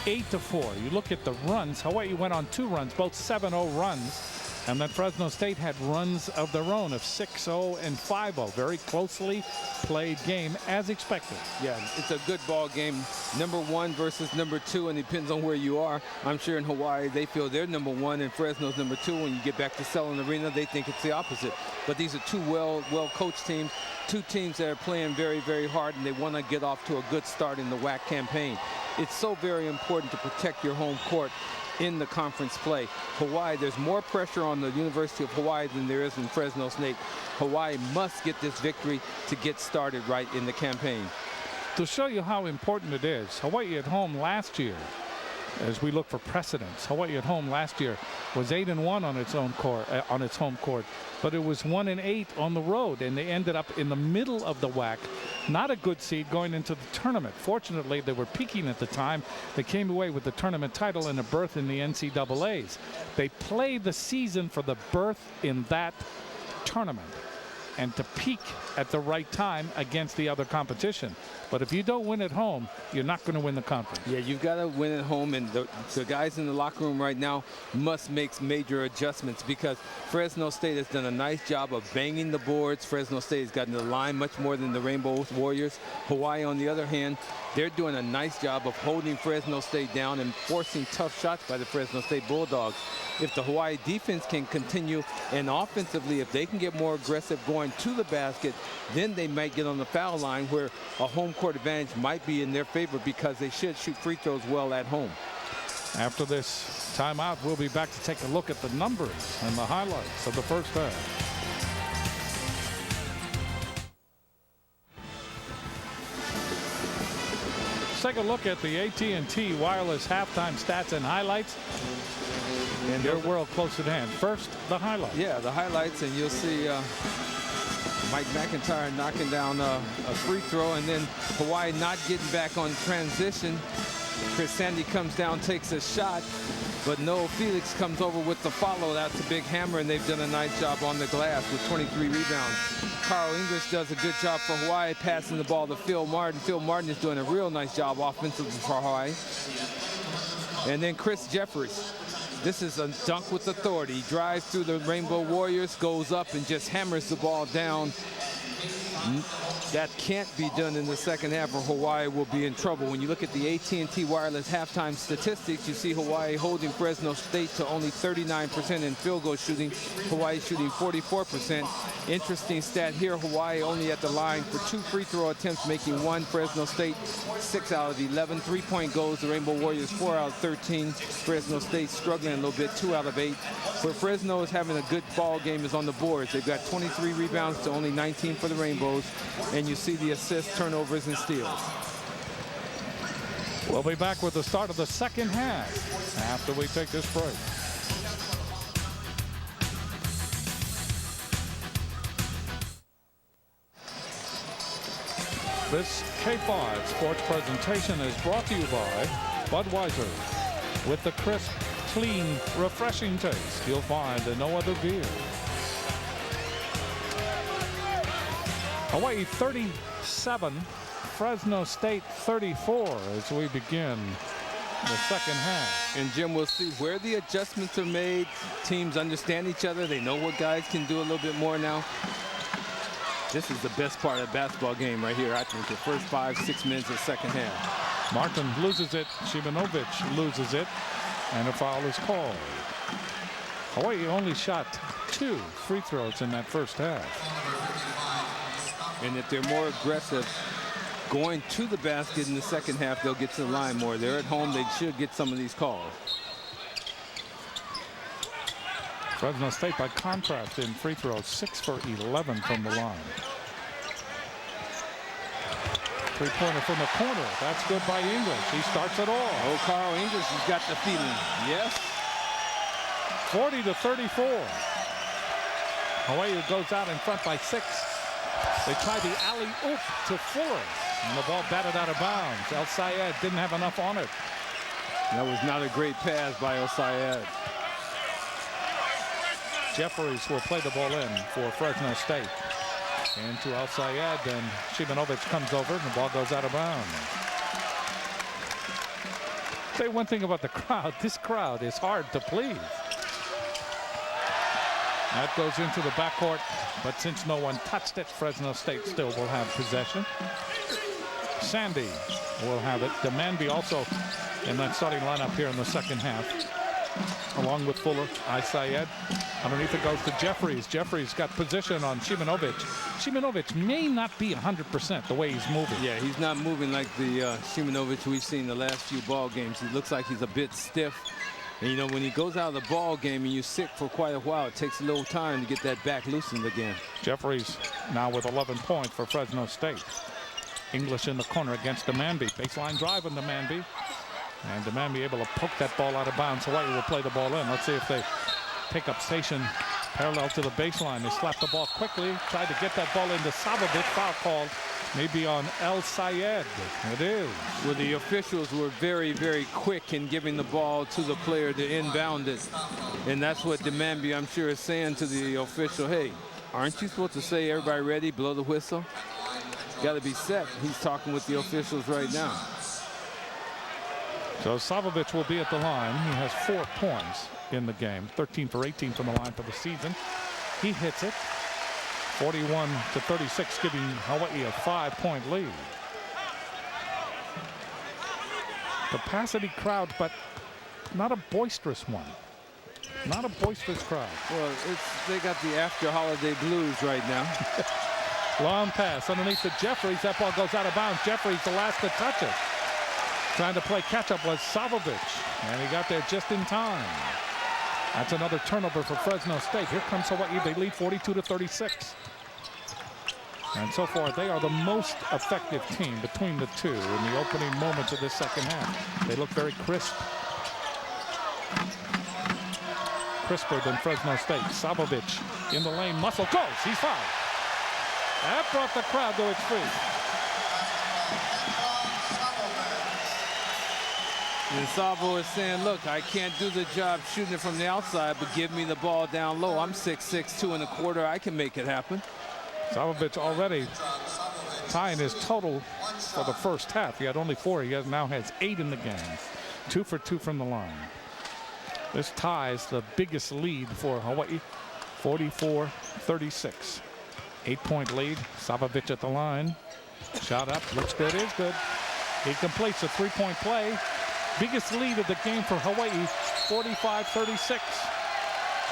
8-4. You look at the runs, Hawaii went on 2 runs, both 7-0 runs. And then Fresno State had runs of their own of 6-0 and 5-0. Very closely played game as expected.
Yeah, it's a good ball game. Number 1 versus number 2, and it depends on where you are. I'm sure in Hawaii they feel they're number 1 and Fresno's number 2. When you get back to Selland Arena, they think it's the opposite. But these are 2 well-coached teams, 2 teams that are playing very, very hard, and they want to get off to a good start in the WAC campaign. It's so very important to protect your home court in the conference play. Hawaii, there's more pressure on the University of Hawaii than there is in Fresno State. Hawaii must get this victory to get started right in the campaign.
To show you how important it is, Hawaii at home last year, as we look for precedents, Hawaii at home last year was 8-1 on its own court, on its home court, but it was 1-8 on the road, and they ended up in the middle of the WAC. Not a good seed going into the tournament. Fortunately, they were peaking at the time. They came away with the tournament title and a berth in the NCAAs. They played the season for the berth in that tournament and to peak at the right time against the other competition. But if you don't win at home, you're not going to win the conference.
Yeah, you've got to win at home, and the guys in the locker room right now must make major adjustments because Fresno State has done a nice job of banging the boards. Fresno State has gotten the line much more than the Rainbow Warriors. Hawaii, on the other hand, they're doing a nice job of holding Fresno State down and forcing tough shots by the Fresno State Bulldogs. If the Hawaii defense can continue, and offensively, if they can get more aggressive going to the basket, then they might get on the foul line where a home court advantage might be in their favor because they should shoot free throws well at home.
After this timeout, we'll be back to take a look at the numbers and the highlights of the first half. Let's take a look at the AT&T Wireless halftime stats and highlights. And their world close at hand. First, the highlights.
Yeah, the highlights, and you'll see Mike McIntyre knocking down a free throw, and then Hawaii not getting back on transition. Chris Sandy comes down, takes a shot, but Noah Felix comes over with the follow. That's a big hammer, and they've done a nice job on the glass with 23 rebounds. Carl English does a good job for Hawaii, passing the ball to Phil Martin. Phil Martin is doing a real nice job offensively for Hawaii. And then Chris Jefferies. This is a dunk with authority. He drives through the Rainbow Warriors, goes up and just hammers the ball down. That can't be done in the second half or Hawaii will be in trouble. When you look at the AT&T Wireless halftime statistics, you see Hawaii holding Fresno State to only 39% in field goal shooting. Hawaii shooting 44%. Interesting stat here, Hawaii only at the line for 2 free throw attempts, making 1. Fresno State 6 out of 11. 3-point goals, the Rainbow Warriors 4 out of 13. Fresno State struggling a little bit, 2 out of 8. Where Fresno is having a good ball game is on the boards. They've got 23 rebounds to only 19 for the Rainbows. And you see the assists, turnovers, and steals.
We'll be back with the start of the second half after we take this break. This K5 sports presentation is brought to you by Budweiser. With the crisp, clean, refreshing taste you'll find in no other beer. Hawaii 37, Fresno State 34 as we begin the second half.
And Jim, we'll see where the adjustments are made. Teams understand each other. They know what guys can do a little bit more now. This is the best part of the basketball game right here, I think, the first 5-6 minutes of the second half.
Martin loses it. Shimanovic loses it. And a foul is called. Hawaii only shot 2 free throws in that first half.
And if they're more aggressive going to the basket in the second half, they'll get to the line more. They're at home. They should get some of these calls.
Fresno State, by contrast, in free throws, 6 for 11 from the line. Three-pointer from the corner. That's good by English. He starts it all.
Oh, Carl English has got the feeling. Yes.
40-34. Hawaii goes out in front by 6. They try the alley-oop to Fuller. And the ball batted out of bounds. El Sayed didn't have enough on it.
That was not a great pass by El-Sayed.
Jefferies will play the ball in for Fresno State. Into El-Sayed, then Shimonovic comes over and the ball goes out of bounds. Say one thing about the crowd. This crowd is hard to please. That goes into the backcourt, but since no one touched it, Fresno State still will have possession. Sandy will have it. Demanby also in that starting lineup here in the second half, along with Fuller, El-Sayed. Underneath it goes to Jefferies. Jefferies got position on Shimonovic. Shimonovic may not be 100% the way he's moving.
Yeah, he's not moving like the Shimonovic we've seen the last few ball games. He looks like he's a bit stiff. And, you know, when he goes out of the ball game and you sit for quite a while, it takes a little time to get that back loosened again.
Jefferies now with 11 points for Fresno State. English in the corner against Demanby. Baseline drive on Demanby. And Demanby able to poke that ball out of bounds. Hawaii will play the ball in. Let's see if they pick up station parallel to the baseline. They slap the ball quickly. Tried to get that ball into Savovic. Foul called maybe on El-Sayed. It is.
Well, the officials were very, very quick in giving the ball to the player to inbound it. And that's what Demanby, I'm sure, is saying to the official. Hey, aren't you supposed to say everybody ready, blow the whistle? Got to be set. He's talking with the officials right now.
So Savovic will be at the line. He has 4 points in the game. 13 for 18 from the line for the season. He hits it. 41-36, giving Hawaii a 5-point lead. Capacity crowd, but not a boisterous one. Not a boisterous crowd.
Well, they got the after-holiday blues right now.
Long pass underneath to Jefferies. That ball goes out of bounds. Jefferies the last to touch it. Trying to play catch-up was Savovic, and he got there just in time. That's another turnover for Fresno State. Here comes Hawaii. They lead 42-36. And so far, they are the most effective team between the two in the opening moments of this second half. They look very crisp. Crisper than Fresno State. Savovic in the lane. Muscle goes. He's fouled. That brought the crowd to its feet.
And Savo is saying, look, I can't do the job shooting it from the outside, but give me the ball down low. I'm 6'6", 2 1/4. I can make it happen.
Savovic already tying his total for the first half. He had only 4. He now has 8 in the game. 2 for 2 from the line. This ties the biggest lead for Hawaii, 44-36. 8-point lead. Savovic at the line. Shot up. Looks good. Is good. He completes a 3-point play. Biggest lead of the game for Hawaii, 45-36.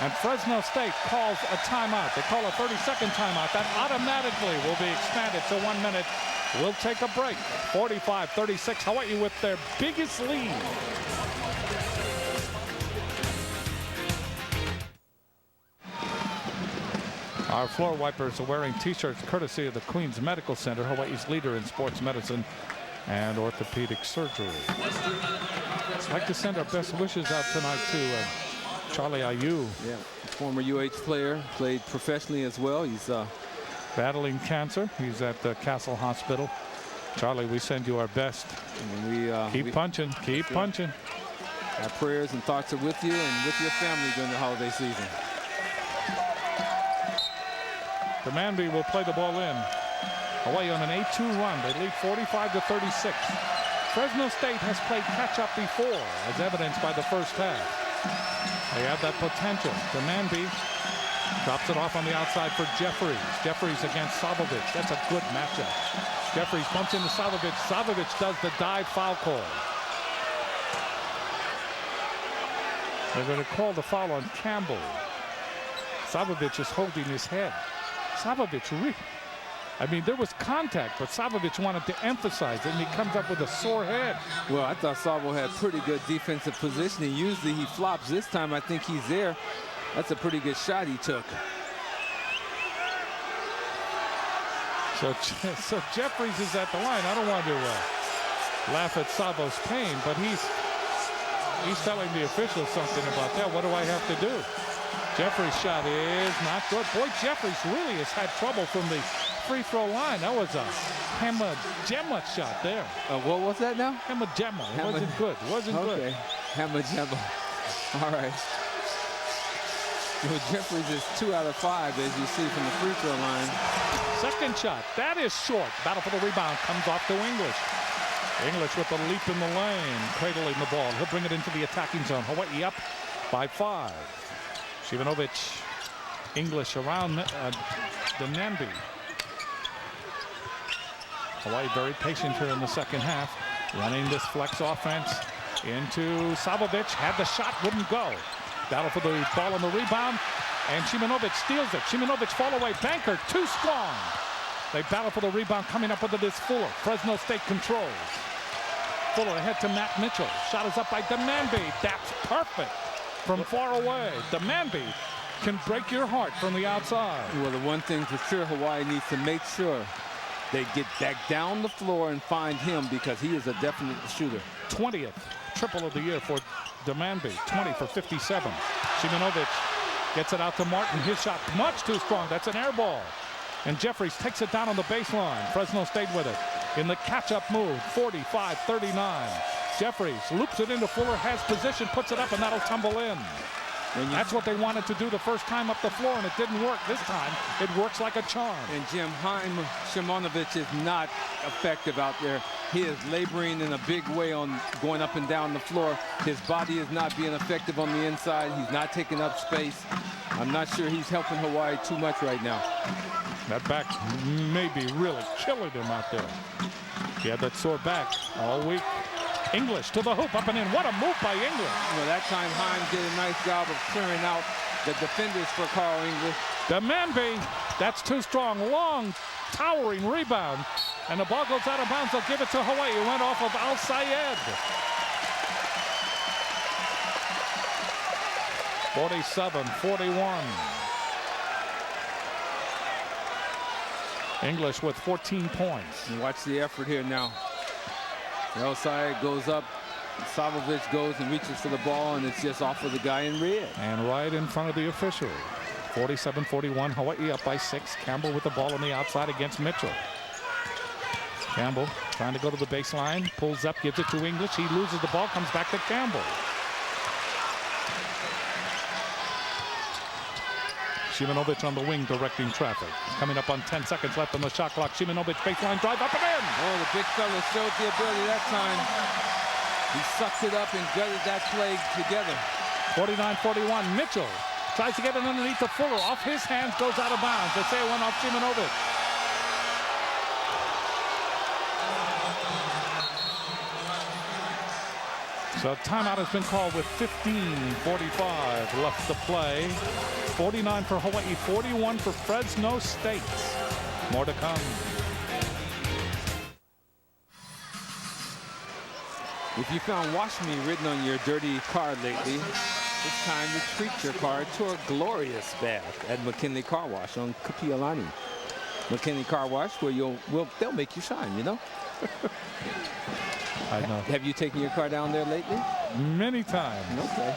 And Fresno State calls a timeout. They call a 30-second timeout. That automatically will be expanded to 1 minute. We'll take a break. 45-36, Hawaii with their biggest lead. Our floor wipers are wearing t-shirts courtesy of the Queens Medical Center, Hawaii's leader in sports medicine and orthopedic surgery. I'd like to send our best wishes out tonight to Charlie Ayu.
Yeah, former UH player, played professionally as well. He's
battling cancer. He's at the Castle Hospital. Charlie, we send you our best.
And
keep punching. Keep punching.
Our prayers and thoughts are with you and with your family during the holiday season.
Demanby will play the ball in. Hawaii on an 8-2 run. They lead 45-36. Fresno State has played catch-up before, as evidenced by the first half. They have that potential. Demanby drops it off on the outside for Jefferies. Jefferies against Savovic. That's a good matchup. Jefferies bumps into Savovic. Savovic does the dive foul call. They're going to call the foul on Campbell. Savovic is holding his head. Savovic, I mean, there was contact, but Savovic wanted to emphasize it, and he comes up with a sore head.
Well, I thought Savo had pretty good defensive positioning. Usually he flops. This time I think he's there. That's a pretty good shot he took.
So Jefferies is at the line. I don't want to laugh at Savo's pain, but he's telling the officials something about that. What do I have to do? Jefferies' shot is not good. Boy, Jefferies really has had trouble from the free throw line. That was a Hemagema shot there.
What was that now?
Hemagema. It wasn't good. Wasn't good.
Hemagema. All right. Well, Jefferies is 2 out of 5, as you see from the free throw line.
Second shot. That is short. Battle for the rebound comes off to English. English with the leap in the lane, cradling the ball. He'll bring it into the attacking zone. Hawaii up by 5. Shivanovic, English around the Nambi. Hawaii very patient here in the second half, running this flex offense into Savovic. Had the shot, wouldn't go. Battle for the ball on the rebound, and Shivanovic steals it. Shivanovic fall away, banker, too strong. They battle for the rebound, coming up with it is Fuller. Fresno State controls. Fuller ahead to Matt Mitchell. Shot is up by Demambi. That's perfect from far away. Demambi can break your heart from the outside.
Well, the one thing for sure, Hawaii needs to make sure they get back down the floor and find him, because he is a definite shooter.
20th triple of the year for Demambi. 20 for 57. Shivanovic gets it out to Martin. His shot much too strong. That's an air ball. And Jefferies takes it down on the baseline. Fresno State with it in the catch-up move. 45-39. Jefferies loops it into Fuller, has position, puts it up, and that'll tumble in. That's what they wanted to do the first time up the floor, and it didn't work. This time, it works like a charm.
And Jim, Shimonovich is not effective out there. He is laboring in a big way on going up and down the floor. His body is not being effective on the inside. He's not taking up space. I'm not sure he's helping Hawaii too much right now.
That back may be really killing him out there. He had that sore back all week. English to the hoop, up and in. What a move by English.
Well, that time Heim did a nice job of clearing out the defenders for Carl English.
Demambi, that's too strong. Long, towering rebound. And the ball goes out of bounds. They'll give it to Hawaii. It went off of Al Sayed. 47-41. English with 14 points.
And watch the effort here now. El Sayed goes up. Savovic goes and reaches for the ball, and it's just off of the guy in red.
And right in front of the official. 47-41. Hawaii up by 6. Campbell with the ball on the outside against Mitchell. Campbell trying to go to the baseline. Pulls up, gives it to English. He loses the ball, comes back to Campbell. Shivanovic on the wing directing traffic. Coming up on 10 seconds left on the shot clock. Shivanovic baseline drive up and in.
Oh, the big fella showed the ability that time. He sucked it up and gutted that play together.
49-41. Mitchell tries to get it underneath the Fuller. Off his hands, goes out of bounds. They say it went off Shivanovic. So timeout has been called with 15:45 left to play. 49 for Hawaii, 41 for Fresno State. More to come.
If you found "Wash Me" written on your dirty car lately, it's time to treat your car to a glorious bath at McKinley Car Wash on Kapiolani. McKinley Car Wash, where they'll make you shine, you know?
I know.
Have you taken your car down there lately?
Many times.
Okay.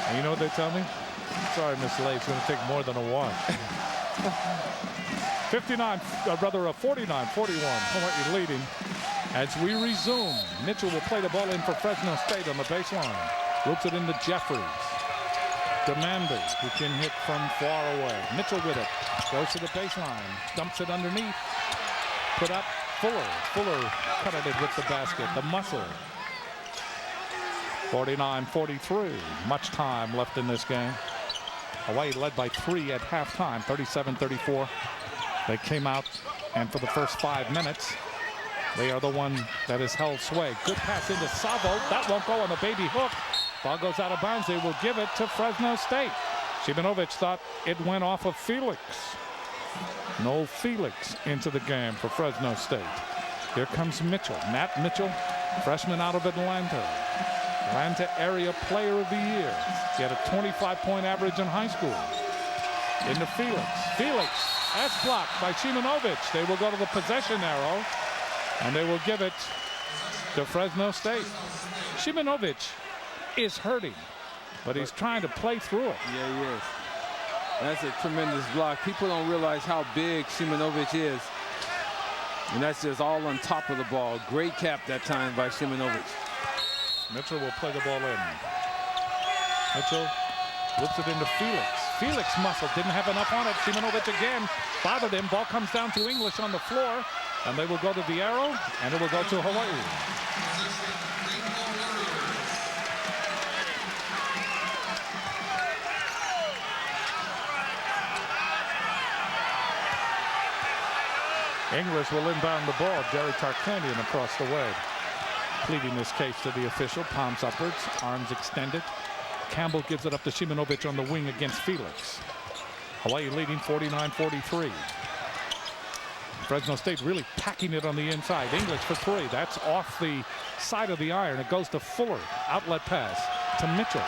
And you know what they tell me? Sorry, Miss Lay, it's going to take more than a wash. 49-41. Hawaii leading as we resume. Mitchell will play the ball in for Fresno State on the baseline. Loops it into Jefferies. Demambi, who can hit from far away. Mitchell with it. Goes to the baseline. Dumps it underneath. Put up Fuller. Fuller credited with the basket. The muscle. 49-43. Much time left in this game. Hawaii led by 3 at halftime. 37-34. They came out, and for the first 5 minutes, they are the one that has held sway. Good pass into Savo. That won't go on the baby hook. Ball goes out of bounds. They will give it to Fresno State. Shivanovic thought it went off of Felix. No Felix into the game for Fresno State. Here comes Mitchell. Matt Mitchell, freshman out of Atlanta. Atlanta Area Player of the Year. He had a 25-point average in high school. Into Felix. Felix, that's blocked by Shivanovic. They will go to the possession arrow, and they will give it to Fresno State. Shivanovic is hurting, but he's trying to play through it.
Yeah, he is. That's a tremendous block. People don't realize how big Simonovic is. And that's just all on top of the ball. Great cap that time by Simonovic.
Mitchell will play the ball in. Mitchell whips it into Felix. Felix muscle, didn't have enough on it. Simonovic again bothered him. Ball comes down to English on the floor. And they will go to the arrow, and it will go to Hawaii. English will inbound the ball. Jerry Tarkanian across the way. Pleading this case to the official. Palms upwards, arms extended. Campbell gives it up to Simonovic on the wing against Felix. Hawaii leading 49-43. Fresno State really packing it on the inside. English for three. That's off the side of the iron. It goes to Fuller. Outlet pass to Mitchell.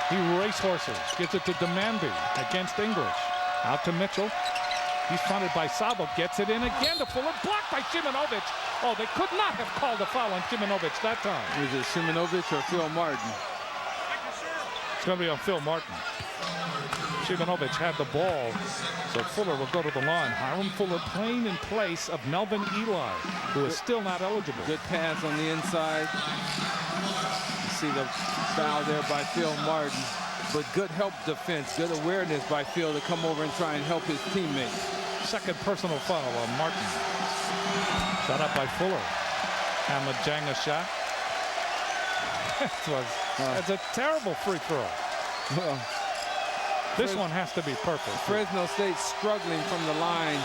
He racehorses. Gives it to Demandby against English. Out to Mitchell. He's fronted by Savovic. Gets it in again to Fuller. Blocked by Simonovic. Oh, they could not have called a foul on Simonovic that time.
Was it Simonovic or Phil Martin?
It's going to be on Phil Martin. Simonovic had the ball, so Fuller will go to the line. Hiram Fuller playing in place of Melvin Eli, who is still not eligible.
Good pass on the inside. You see the foul there by Phil Martin. But good help defense, good awareness by Phil to come over and try and help his teammate.
Second personal foul on Martin. Shot up by Fuller. Hamlet Janga shot. It's a terrible free throw.
Well,
this one has to be perfect.
Fresno State struggling from the line.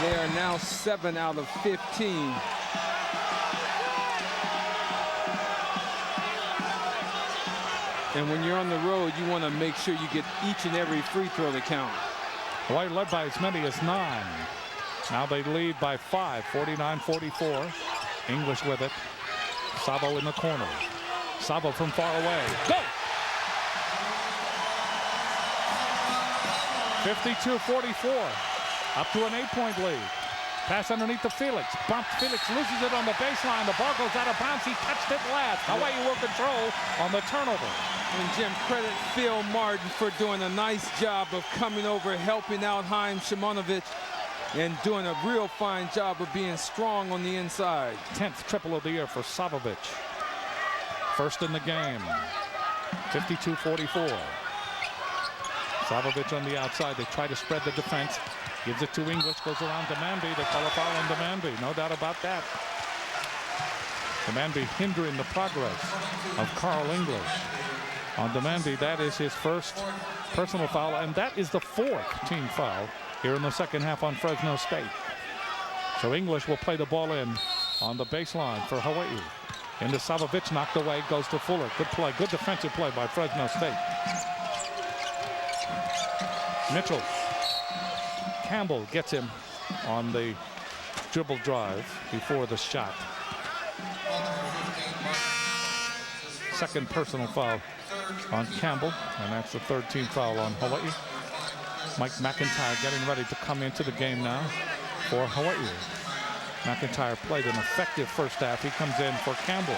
They are now 7 out of 15. And when you're on the road, you want to make sure you get each and every free throw to count.
Hawaii led by as many as 9. Now they lead by 5, 49-44. English with it. Savo in the corner. Savo from far away. Go! 52-44. Up to an 8-point lead. Pass underneath to Felix. Bumped. Felix loses it on the baseline. The ball goes out of bounds. He touched it last. Hawaii will control on the turnover.
And Jim, credit Phil Martin for doing a nice job of coming over, helping out Haim Simonovic, and doing a real fine job of being strong on the inside.
10th triple of the year for Savovic. First in the game. 52-44. Savovic on the outside. They try to spread the defense. Gives it to English. Goes around Demandby. They call a foul on Demandby. No doubt about that. Demandby hindering the progress of Carl English. On Demandby, that is his first personal foul, and that is the 4th team foul here in the second half on Fresno State. So English will play the ball in on the baseline for Hawaii. Into Savovic, knocked away, goes to Fuller. Good play, good defensive play by Fresno State. Mitchell. Campbell gets him on the dribble drive before the shot. Second personal foul on Campbell, and that's the 3rd team foul on Hawaii. Mike McIntyre getting ready to come into the game now for Hawaii. McIntyre played an effective first half. He comes in for Campbell.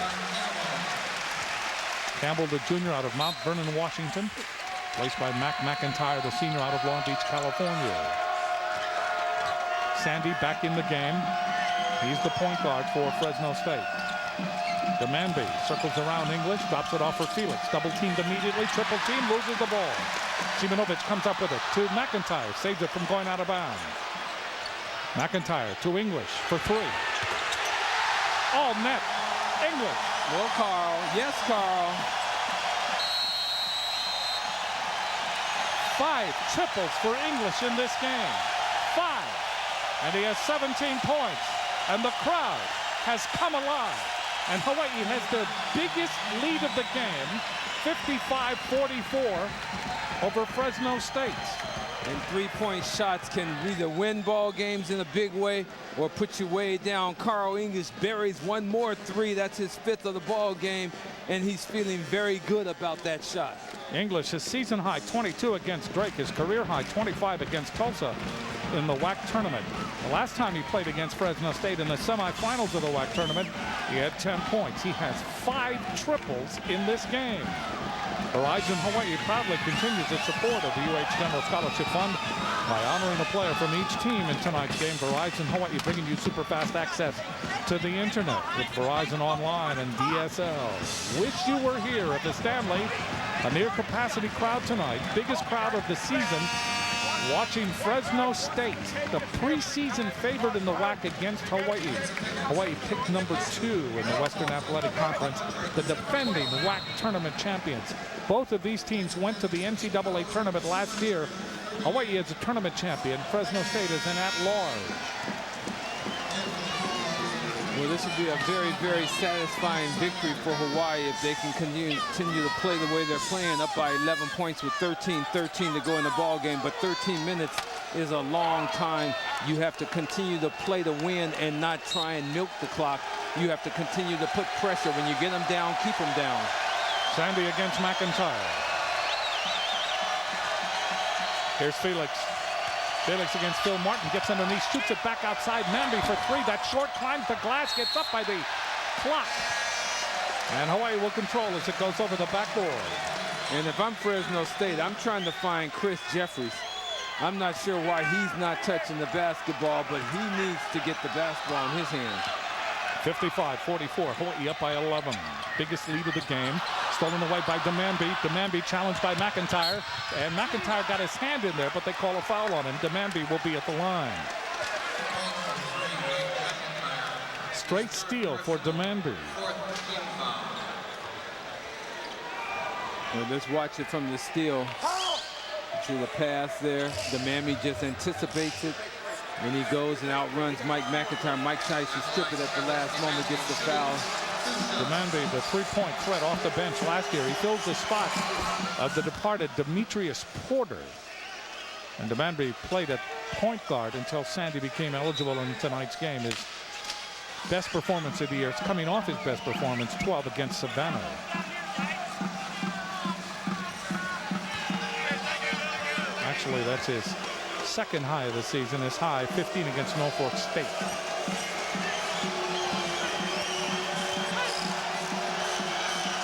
Campbell, the junior out of Mount Vernon, Washington, placed by Mac McIntyre, the senior out of Long Beach, California. Sandy back in the game. He's the point guard for Fresno State. Demandby circles around English, drops it off for Felix. Double teamed immediately, triple team, loses the ball. Simonovic comes up with it to McIntyre, saves it from going out of bounds. McIntyre to English for 3. All net. English.
Well, Carl. Yes, Carl.
5 triples for English in this game. 5. And he has 17 points. And the crowd has come alive. And Hawaii has the biggest lead of the game, 55-44 over Fresno State.
And 3-point shots can either win ball games in a big way or put you way down. Carl English buries one more 3. That's his 5th of the ball game, and he's feeling very good about that shot.
English, his season high 22 against Drake, his career high 25 against Tulsa in the WAC tournament. The last time he played against Fresno State in the semifinals of the WAC tournament, he had 10 points. He has 5 triples in this game. Horizon Hawaii proudly continues its support of the UH General Scholarship Fund by honoring a player from each team in tonight's game. Verizon Hawaii bringing you super fast access to the internet with Verizon Online and DSL. Wish you were here at the Stanley. A near capacity crowd tonight, biggest crowd of the season, watching Fresno State, the preseason favorite in the WAC against Hawaii. Hawaii picked number 2 in the Western Athletic Conference, the defending WAC tournament champions. Both of these teams went to the NCAA tournament last year. Hawaii is a tournament champion. Fresno State is an at-large.
Well, this would be a very, very satisfying victory for Hawaii if they can continue to play the way they're playing, up by 11 points with 13-13 to go in the ball game. But 13 minutes is a long time. You have to continue to play to win and not try and milk the clock. You have to continue to put pressure. When you get them down, keep them down.
Sandy against McIntyre. Here's Felix. Felix against Phil Martin, gets underneath, shoots it back outside. Manby for 3. That short, climbs the glass, gets up by the clock. And Hawaii will control as it goes over the backboard.
And if I'm Fresno State, I'm trying to find Chris Jefferies. I'm not sure why he's not touching the basketball, but he needs to get the basketball in his hand.
55-44, Hawaii up by 11. Biggest lead of the game. Stolen away by Demambi. Demambi challenged by McIntyre. And McIntyre got his hand in there, but they call a foul on him. Demambi will be at the line. Straight steal for Demambi.
Well, let's watch it from the steal. See the pass there. Demambi just anticipates it. And he goes and outruns Mike McIntyre. Mike tries to strip it at the last moment, gets the foul.
Demambi, the three-point threat off the bench last year. He fills the spot of the departed Demetrius Porter. And Demambi played at point guard until Sandy became eligible in tonight's game. His best performance of the year. It's coming off his best performance, 12 against Savannah. Actually, that's his second high of the season. His high, 15 against Norfolk State.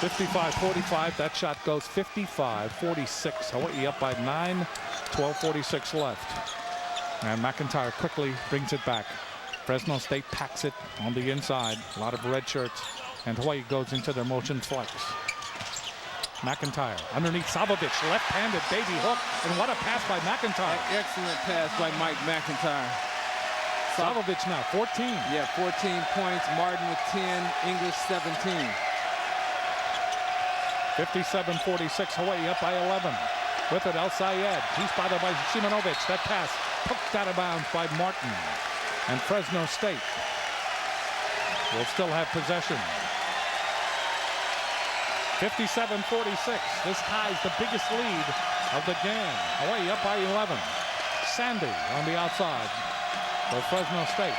(55-45). That shot goes 55-46. Hawaii up by 9. 12:46 left. And McIntyre quickly brings it back. Fresno State packs it on the inside. A lot of red shirts. And Hawaii goes into their motion flex. McIntyre underneath Savovic, left-handed baby hook, and what a pass by McIntyre.
Excellent pass by Mike McIntyre.
Savovic now 14.
Yeah, 14 points. Martin with 10, English 17.
57-46, Hawaii up by 11. With it, El Sayed. He's bothered by Simonovic. That pass poked out of bounds by Martin. And Fresno State will still have possession. 57-46. This ties the biggest lead of the game. Hawaii up by 11. Sandy on the outside for Fresno State.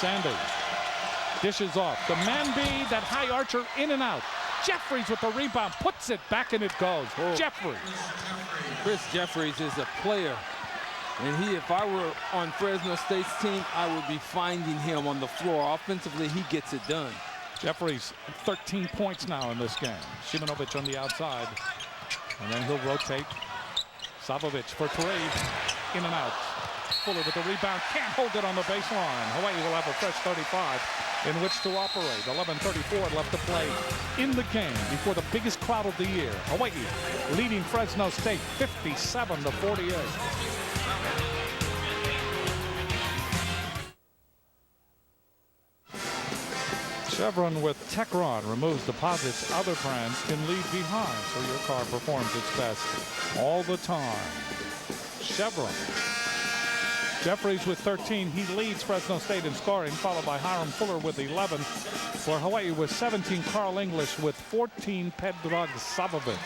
Sandy dishes off. Demambi, that high archer, in and out. Jefferies with the rebound, puts it back and it goes. Oh. Jefferies.
Chris Jefferies is a player. And if I were on Fresno State's team, I would be finding him on the floor. Offensively, he gets it done.
Jefferies, 13 points now in this game. Simonovic on the outside. And then he'll rotate. Savovic for 3. In and out. Fuller with the rebound. Can't hold it on the baseline. Hawaii will have a fresh 35 in which to operate. 11:34 left to play in the game before the biggest crowd of the year. Hawaii leading Fresno State 57-48. Chevron with Techron removes deposits other brands can leave behind, so your car performs its best all the time. Chevron. Jefferies with 13. He leads Fresno State in scoring, followed by Hiram Fuller with 11. For Hawaii with 17, Carl English with 14, Pedrag Savovic.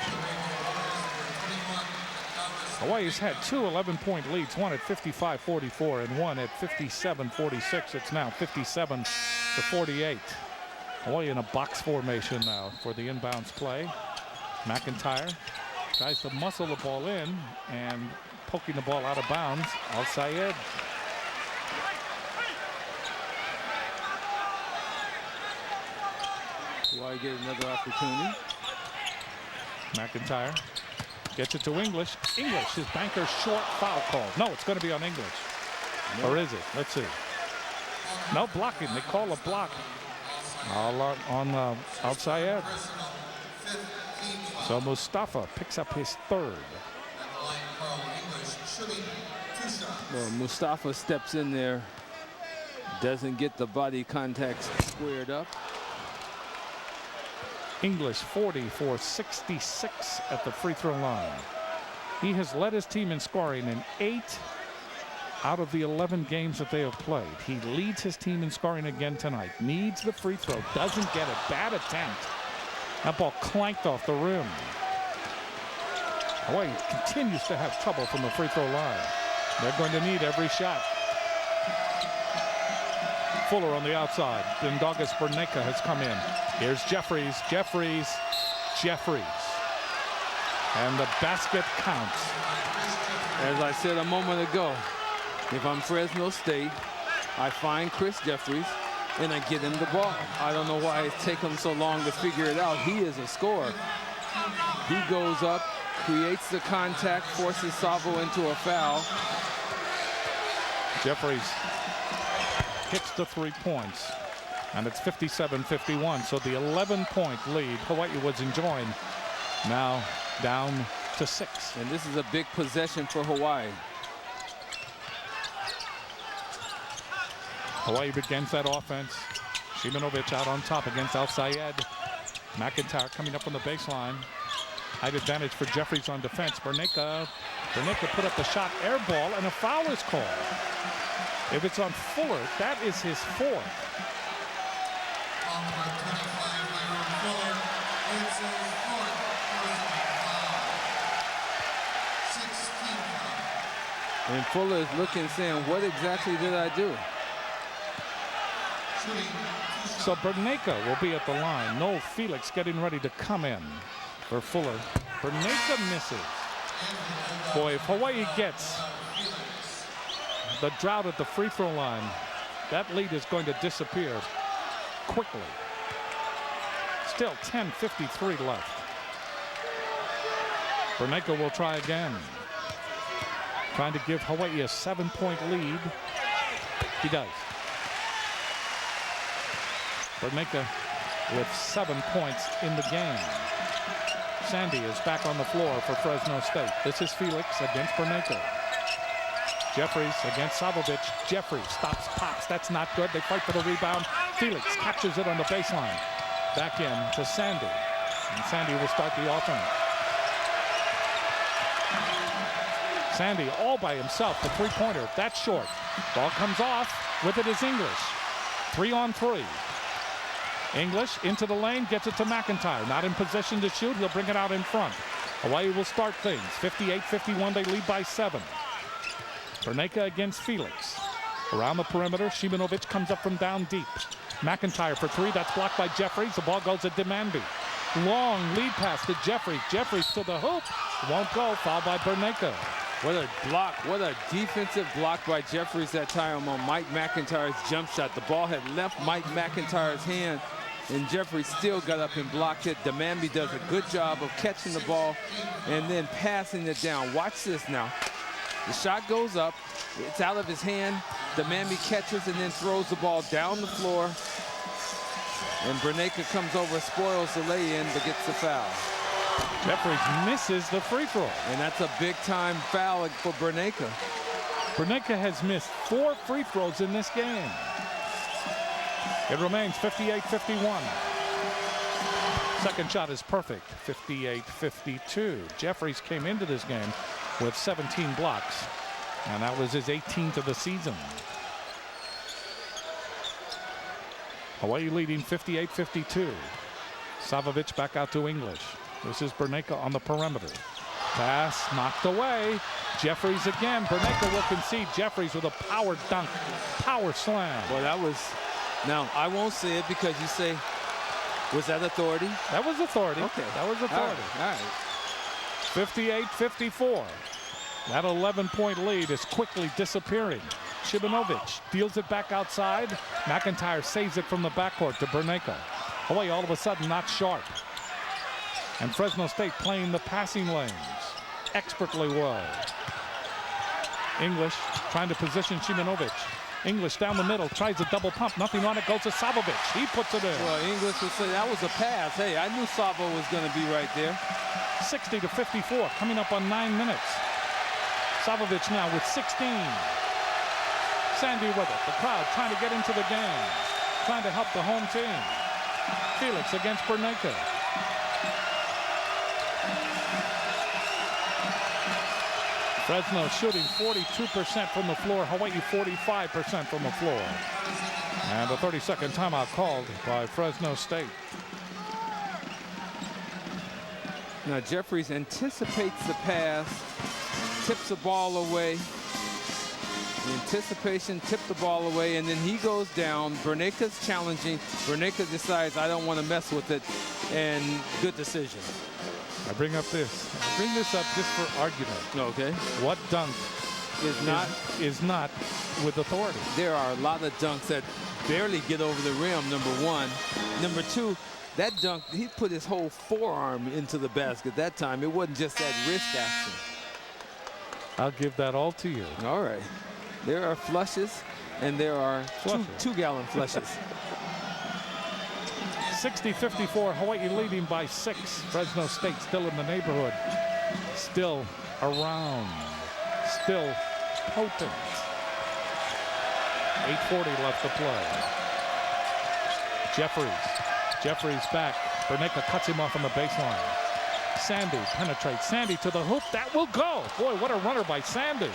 Hawaii's had 2 11-point leads, one at 55-44 and one at 57-46. It's now 57-48. Hawaii in a box formation now for the inbounds play. McIntyre tries to muscle the ball in and poking the ball out of bounds. Al Sayed.
Hawaii get another opportunity.
McIntyre gets it to English. English, his banker short foul call. No, it's going to be on English. No. Or is it? Let's see. No blocking. They call a block on outside. So Mustafa picks up his third.
Well, Mustafa steps in there, doesn't get the body contact squared up.
English 40 for 66 at the free throw line. He has led his team in scoring in 8 out of the 11 games that they have played. He leads his team in scoring again tonight. Needs the free throw, doesn't get it. Bad attempt. That ball clanked off the rim. Hawaii continues to have trouble from the free throw line. They're going to need every shot. Fuller on the outside. Bulldogs Berneka has come in. Here's Jefferies. Jefferies. And the basket counts.
As I said a moment ago, if I'm Fresno State, I find Chris Jefferies and I get him the ball. I don't know why it's taken him so long to figure it out. He is a scorer. He goes up, creates the contact, forces Savo into a foul.
Jefferies hits the 3 points, and it's 57-51. So the 11-point lead Hawaii was enjoying now down to 6.
And this is a big possession for Hawaii.
Hawaii begins that offense. Shimonovic out on top against Al Sayed. McIntyre coming up on the baseline. Height advantage for Jefferies on defense. Berneka put up the shot, air ball, and a foul is called. If it's on Fuller, that is his 4th.
And Fuller is looking, saying, what exactly did I do?
So Berneka will be at the line. No Felix getting ready to come in for Fuller. Berneka misses. Boy, if Hawaii gets the drought at the free throw line, that lead is going to disappear quickly. Still 10:53 left. Berneka will try again. Trying to give Hawaii a 7-point lead. He does. Berneka with 7 points in the game. Sandy is back on the floor for Fresno State. This is Felix against Berneka. Jefferies against Savovic. Jefferies stops, pops. That's not good. They fight for the rebound. Felix captures it on the baseline. Back in to Sandy. And Sandy will start the offense. Sandy all by himself. The three-pointer. That's short. Ball comes off. With it is English. 3-on-3. English into the lane. Gets it to McIntyre. Not in position to shoot. He'll bring it out in front. Hawaii will start things. 58-51. They lead by 7. Berneka against Felix. Around the perimeter, Shimonovic comes up from down deep. McIntyre for 3. That's blocked by Jefferies. The ball goes to Demandby. Long lead pass to Jefferies. Jefferies to the hoop. Won't go. Foul by Berneka.
What a block. What a defensive block by Jefferies that time on Mike McIntyre's jump shot. The ball had left Mike McIntyre's hand, and Jefferies still got up and blocked it. Demandby does a good job of catching the ball and then passing it down. Watch this now. The shot goes up. It's out of his hand. Demandby catches and then throws the ball down the floor. And Berneka comes over, spoils the lay-in, but gets the foul.
Jefferies misses the free throw.
And that's a big-time foul for Berneka.
Berneka has missed 4 free throws in this game. It remains 58-51. Second shot is perfect. 58-52. Jefferies came into this game with 17 blocks, and that was his 18th of the season. Hawaii leading 58-52. Savovic back out to English. This is Berneka on the perimeter. Pass knocked away. Jefferies again. Berneka will concede. Jefferies with a power dunk, power slam.
Well, that was, now I won't say it because you say, was that authority?
That was authority.
Okay.
That was authority.
All right.
58-54. That 11-point lead is quickly disappearing. Shimonovic deals it back outside. McIntyre saves it from the backcourt to Berneka. Hawaii all of a sudden not sharp. And Fresno State playing the passing lanes expertly well. English trying to position Simonovic. English down the middle, tries a double pump, nothing on it, goes to Savovic. He puts it in.
Well, English would say that was a pass. Hey, I knew Savo was going to be right there.
60-54, coming up on 9 minutes. Savovic now with 16. Sandy with it. The crowd trying to get into the game, trying to help the home team. Felix against Bernanke. Fresno shooting 42% from the floor. Hawaii 45% from the floor. And a 30-second timeout called by Fresno State.
Now Jefferies anticipates the pass, tips the ball away. The anticipation, tipped the ball away, and then he goes down. Bernanke's challenging. Bernanke decides, I don't want to mess with it, and good decision.
I bring this up just for argument.
Okay.
What dunk is not with authority?
There are a lot of dunks that barely get over the rim, number one. Number two, that dunk, he put his whole forearm into the basket that time. It wasn't just that wrist action.
I'll give that all to you.
All right. There are flushes, and there are two-gallon flushes.
60-54, Hawaii leading by 6. Fresno State still in the neighborhood, still around, still potent. 8:40 left to play. Jefferies back. Bernanke cuts him off on the baseline. Sandy penetrates. Sandy to the hoop. That will go. Boy, what a runner by Sandy.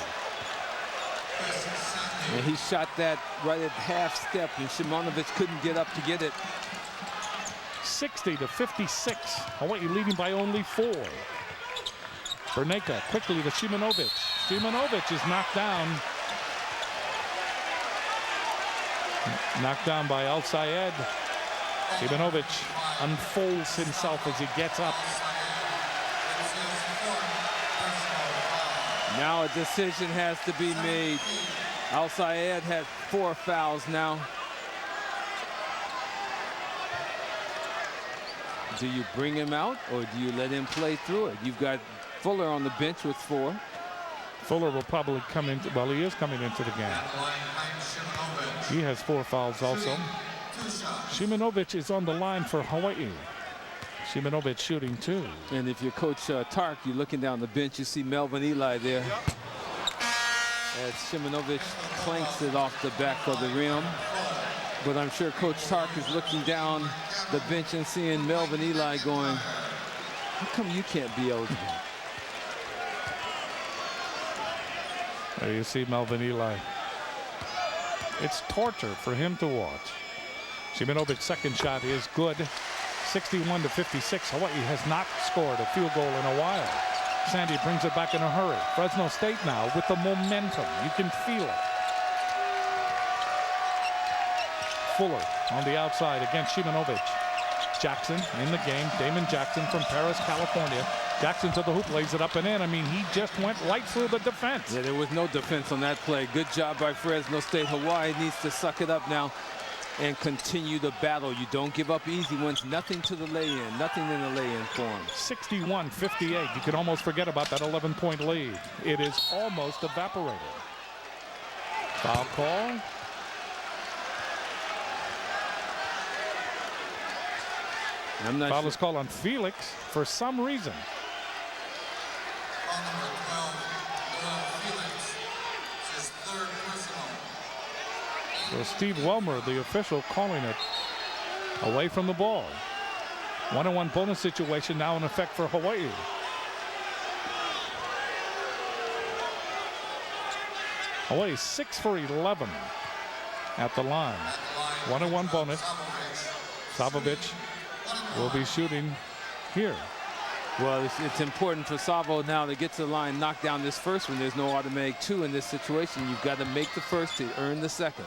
And he shot that right at half step, and Simonovic couldn't get up to get it.
60-56. Hawaii leading by only 4. Bernanke quickly to Simonovic. Simonovic is knocked down. Knocked down by Al Sayed. Simonovic unfolds himself as he gets up.
Now a decision has to be made. Al Sayed had 4 fouls now. Do you bring him out or do you let him play through it? You've got Fuller on the bench with 4.
Fuller will probably come into, well, he is coming into the game. He has 4 fouls also. Simonovic is on the line for Hawaii. Simonovic shooting 2.
And if you're Coach Tark, you're looking down the bench, you see Melvin Eli there. As Simonovic clanks it off the back of the rim. But I'm sure Coach Tark is looking down the bench and seeing Melvin Eli going, how come you can't be eligible?
There you see Melvin Eli. It's torture for him to watch. Simonovic's second shot is good. 61-56. Hawaii has not scored a field goal in a while. Sandy brings it back in a hurry. Fresno State now with the momentum. You can feel it. Fuller on the outside against Simonovic. Jackson in the game. Damon Jackson from Paris, California. Jackson to the hoop, lays it up and in. I mean, he just went right through the defense.
Yeah, there was no defense on that play. Good job by Fresno State. Hawaii needs to suck it up now and continue the battle. You don't give up easy ones. Nothing to the lay-in. Nothing in the lay-in form.
61-58. You can almost forget about that 11-point lead. It is almost evaporated. Foul call. Foul is called on Felix for some reason. So Steve Welmer, the official, calling it away from the ball. 1-on-1 bonus situation now in effect for Hawaii. Hawaii 6 for 11 at the line. 1-on-1 bonus. Savovic will be shooting here.
Well, it's important for Savo now to get to the line, knock down this first one. There's no automatic 2 in this situation. You've got to make the first to earn the second.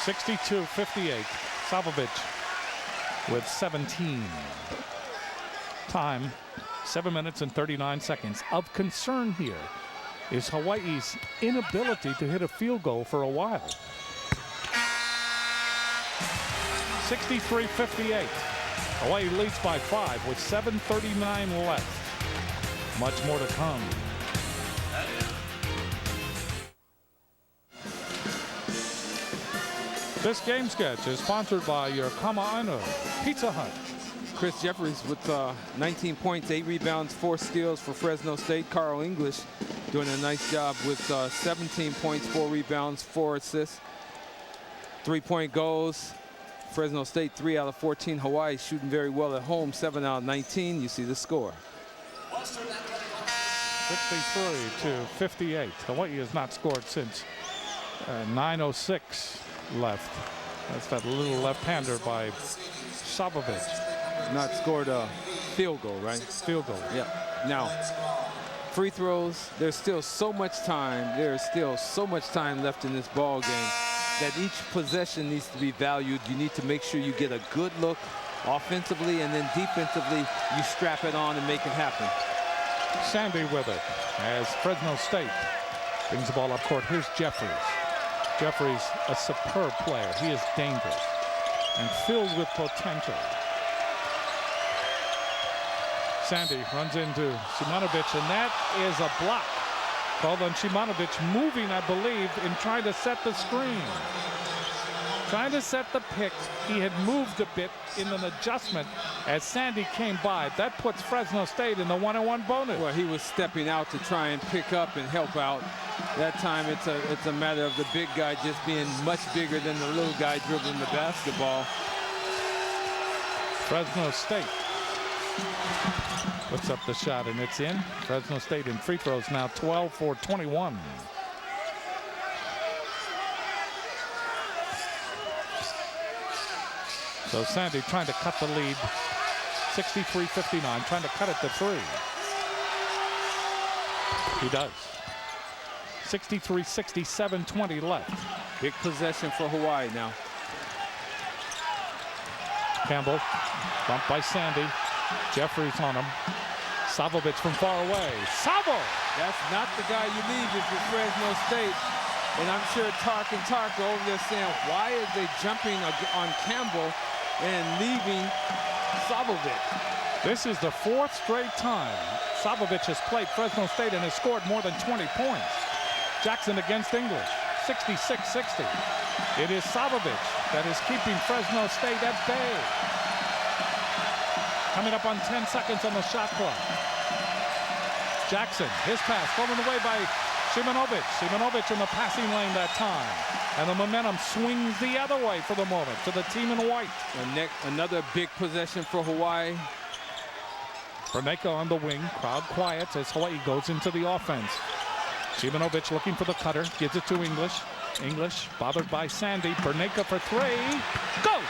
62-58. Savovic with 17. Time, 7 minutes and 39 seconds. Of concern here is Hawaii's inability to hit a field goal for a while. 63-58. Hawaii leads by 5 with 7:39 left. Much more to come. This game sketch is sponsored by your Kama'aina Pizza Hut.
Chris Jefferies with 19 points, 8 rebounds, 4 steals for Fresno State. Carl English doing a nice job with 17 points, 4 rebounds, 4 assists. 3-point goals. Fresno State 3 out of 14. Hawaii shooting very well at home, 7 out of 19. You see the score.
63-58. Hawaii has not scored since 9:06 left. That's that little left-hander by Savovic.
Not scored a field goal, right?
Field goal.
Yeah. Now, free throws, there's still so much time. There's still so much time left in this ball game that each possession needs to be valued. You need to make sure you get a good look offensively, and then defensively, you strap it on and make it happen.
Sandy with it as Fresno State brings the ball up court. Here's Jefferies. Jefferies, a superb player. He is dangerous and filled with potential. Sandy runs into Šimanović, and that is a block. Called on Šimanović, moving, I believe, in trying to set the screen. Trying to set the pick. He had moved a bit in an adjustment as Sandy came by. That puts Fresno State in the 1-on-1 bonus.
Well, he was stepping out to try and pick up and help out. That time it's a matter of the big guy just being much bigger than the little guy dribbling the basketball.
Fresno State puts up the shot, and it's in. Fresno State in free throws now 12 for 21. So Sandy trying to cut the lead. 63-59, trying to cut it to 3. He does. 63-67, 20 left.
Big possession for Hawaii now.
Campbell, bumped by Sandy. Jefferies on him. Savovic from far away. Savo!
That's not the guy you need if you're Fresno State. And I'm sure Tark and Tark are over there saying, why are they jumping on Campbell and leaving Savovic?
This is the 4th straight time Savovic has played Fresno State and has scored more than 20 points. Jackson against English, 66-60. It is Savovic that is keeping Fresno State at bay. Coming up on 10 seconds on the shot clock. Jackson, his pass thrown away by Šimanović. Šimanović in the passing lane that time. And the momentum swings the other way for the moment to the team in white.
Another big possession for Hawaii.
Berneka on the wing, crowd quiet as Hawaii goes into the offense. Šimanović looking for the cutter, gives it to English. English bothered by Sandy. Berneka for 3. Go!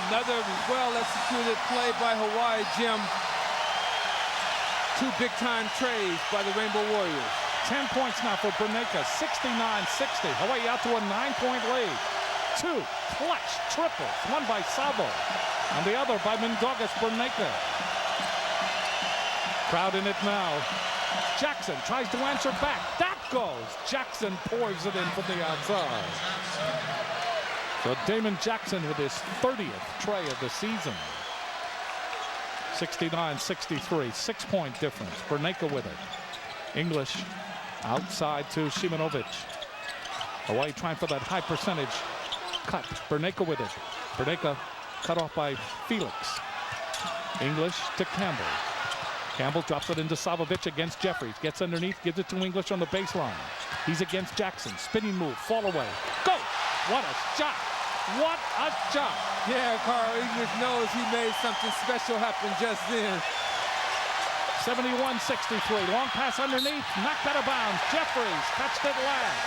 Another well-executed play by Hawaii, Jim. 2 big-time trays by the Rainbow Warriors.
10 points now for Berneka, 69-60. Hawaii out to a 9-point lead. 2 clutch triples, one by Savo, and the other by Mindaugas Berneka. Crowd in it now. Jackson tries to answer back. That goes. Jackson pours it in from the outside. So Damon Jackson with his 30th tray of the season. 69-63, 6-point difference. Berneka with it. English outside to Šimanović. Hawaii trying for that high percentage cut. Berneka with it. Berneka cut off by Felix. English to Campbell. Campbell drops it into Savovic against Jefferies. Gets underneath, gives it to English on the baseline. He's against Jackson. Spinning move, fall away. Go! What a shot! What a shot!
Yeah, Carl English knows he made something special happen just then.
71-63. Long pass underneath, knocked out of bounds. Jefferies touched it last.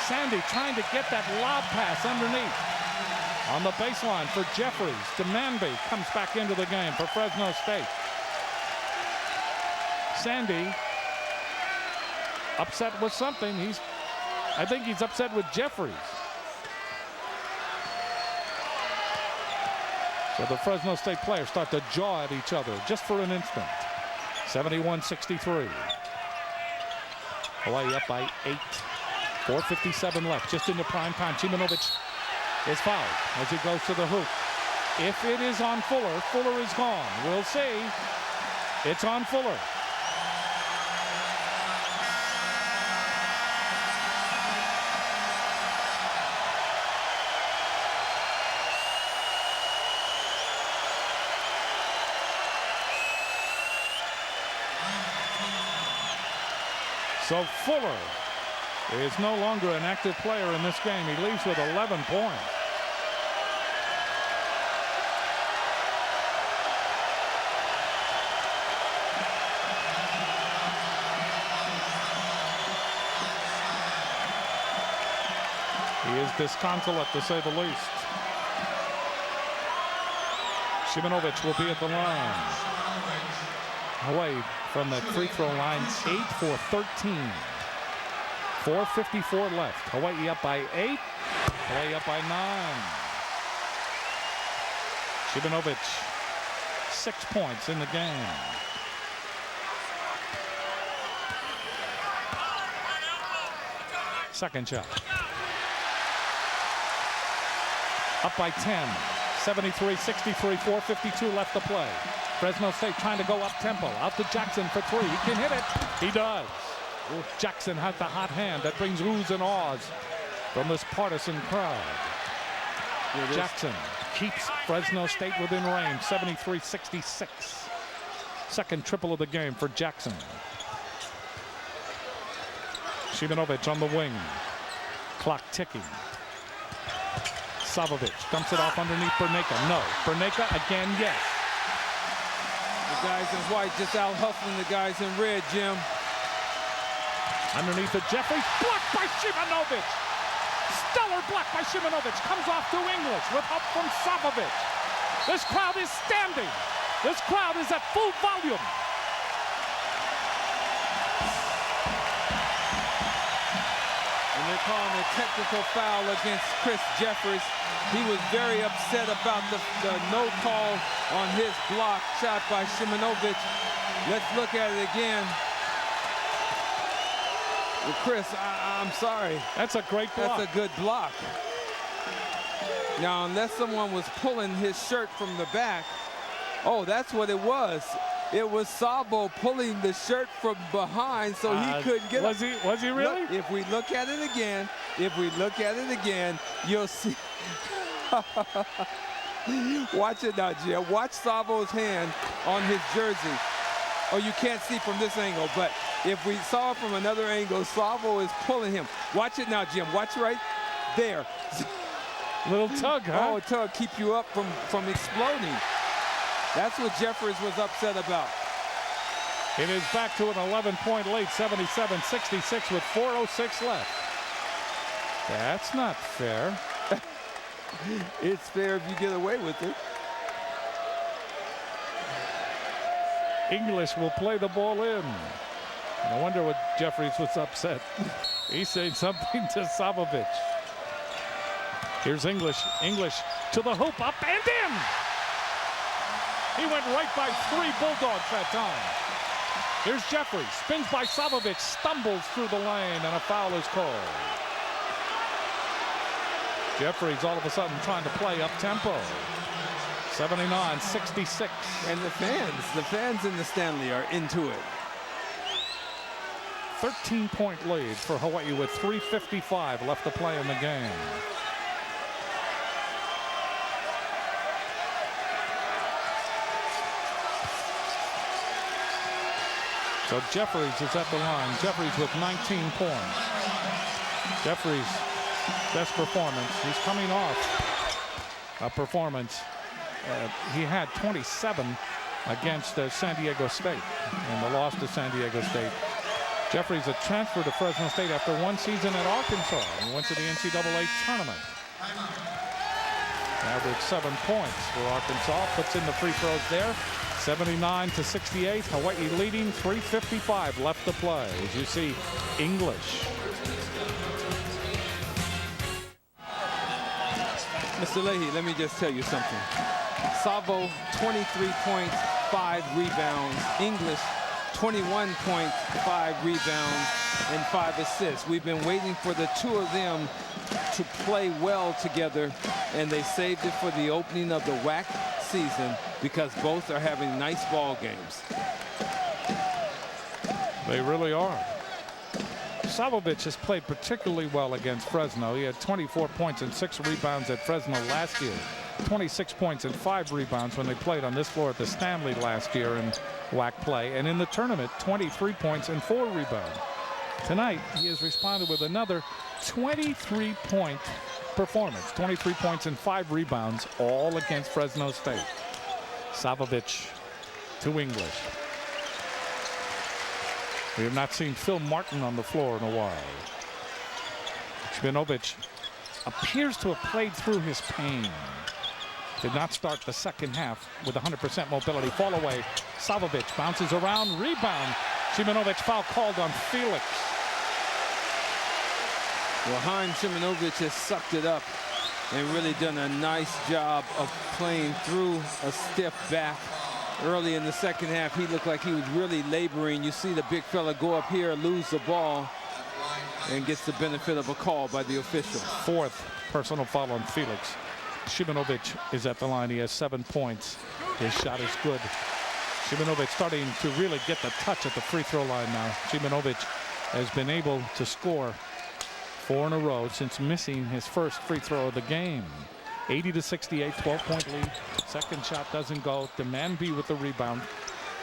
Sandy trying to get that lob pass underneath. On the baseline for Jefferies. Demandby comes back into the game for Fresno State. Sandy upset with something. I think he's upset with Jefferies. So the Fresno State players start to jaw at each other just for an instant. 71-63. Hawaii up by 8. 4:57 left, just into prime time. Šimanović is fouled as he goes to the hoop. If it is on Fuller, Fuller is gone. We'll see. It's on Fuller. So Fuller is no longer an active player in this game. He leaves with 11 points. He is disconsolate, to say the least. Simonovic will be at the line. Hawaii from the free throw line, 8 for 13. 4:54 left. Hawaii up by 8. Hawaii up by 9. Simonovic, 6 points in the game. Second shot. Up by 10. 73-63, 4:52 left to play. Fresno State trying to go up tempo. Out to Jackson for 3. He can hit it. He does. Jackson has the hot hand that brings oohs and ahs from this partisan crowd. Jackson keeps Fresno State within range, 73-66. Second triple of the game for Jackson. Simonovic on the wing. Clock ticking. Savovic dumps it off underneath Berneka. No. Berneka again, yes.
The guys in white just out hustling the guys in red, Jim.
Underneath the Jefferies, blocked by Simonovic. Stellar block by Simonovic. Comes off to English with help from Savovic. This crowd is standing. This crowd is at full volume.
And they're calling a technical foul against Chris Jefferies. He was very upset about the no call on his block shot by Simonovic. Let's look at it again. Well, Chris, I'm sorry.
That's a great block.
That's a good block. Now, unless someone was pulling his shirt from the back. Oh, that's what it was. It was Sabo pulling the shirt from behind so he couldn't get
was
it.
Was he really?
Look, if we look at it again, you'll see. Watch it now, Jim. Watch Sabo's hand on his jersey. Oh, you can't see from this angle, but if we saw it from another angle, Savo is pulling him. Watch it now, Jim. Watch right there.
Little tug, huh?
Oh, a tug keep you up from exploding. That's what Jefferies was upset about.
It is back to an 11-point lead, 77-66 with 4:06 left. That's not fair.
It's fair if you get away with it.
English will play the ball in. No wonder what Jefferies was upset. He's saying something to Savovic. Here's English. English to the hoop, up and in. He went right by 3 Bulldogs that time. Here's Jefferies. Spins by Savovic, stumbles through the lane, and a foul is called. Jefferies all of a sudden trying to play up tempo. 79-66.
And the fans in the Stanley are into it.
13-point lead for Hawaii with 3:55 left to play in the game. So Jefferies is at the line. Jefferies with 19 points. Jefferies' best performance. He's coming off a performance. He had 27 against San Diego State in the loss to San Diego State. Jefferies a transfer to Fresno State after 1 season at Arkansas and went to the NCAA tournament. Averaged 7 points for Arkansas. Puts in the free throws there. 79-68. Hawaii leading. 3:55 left to play. As you see, English.
Mr. Leahy, let me just tell you something. Savo, 23 points, 5 rebounds. English, 21.5 rebounds and 5 assists. We've been waiting for the two of them to play well together, and they saved it for the opening of the WAC season because both are having nice ball games.
They really are. Savovic has played particularly well against Fresno. He had 24 points and 6 rebounds at Fresno last year. 26 points and 5 rebounds when they played on this floor at the Stanley last year in WAC play. And in the tournament, 23 points and 4 rebounds. Tonight, he has responded with another 23-point performance. 23 points and 5 rebounds, all against Fresno State. Savovic to English. We have not seen Phil Martin on the floor in a while. Šimanović appears to have played through his pain. Did not start the second half with 100% mobility. Fall away. Savovic bounces around. Rebound. Šimanović foul called on Felix.
Well, Šimanović has sucked it up and really done a nice job of playing through a stiff back. Early in the second half, he looked like he was really laboring. You see the big fella go up here, lose the ball, and gets the benefit of a call by the official.
4th personal foul on Felix. Šimanović is at the line. He has 7 points. His shot is good. Šimanović starting to really get the touch at the free throw line now. Šimanović has been able to score 4 in a row since missing his first free throw of the game. 80-68, 12-point lead. Second shot doesn't go. Demandby with the rebound.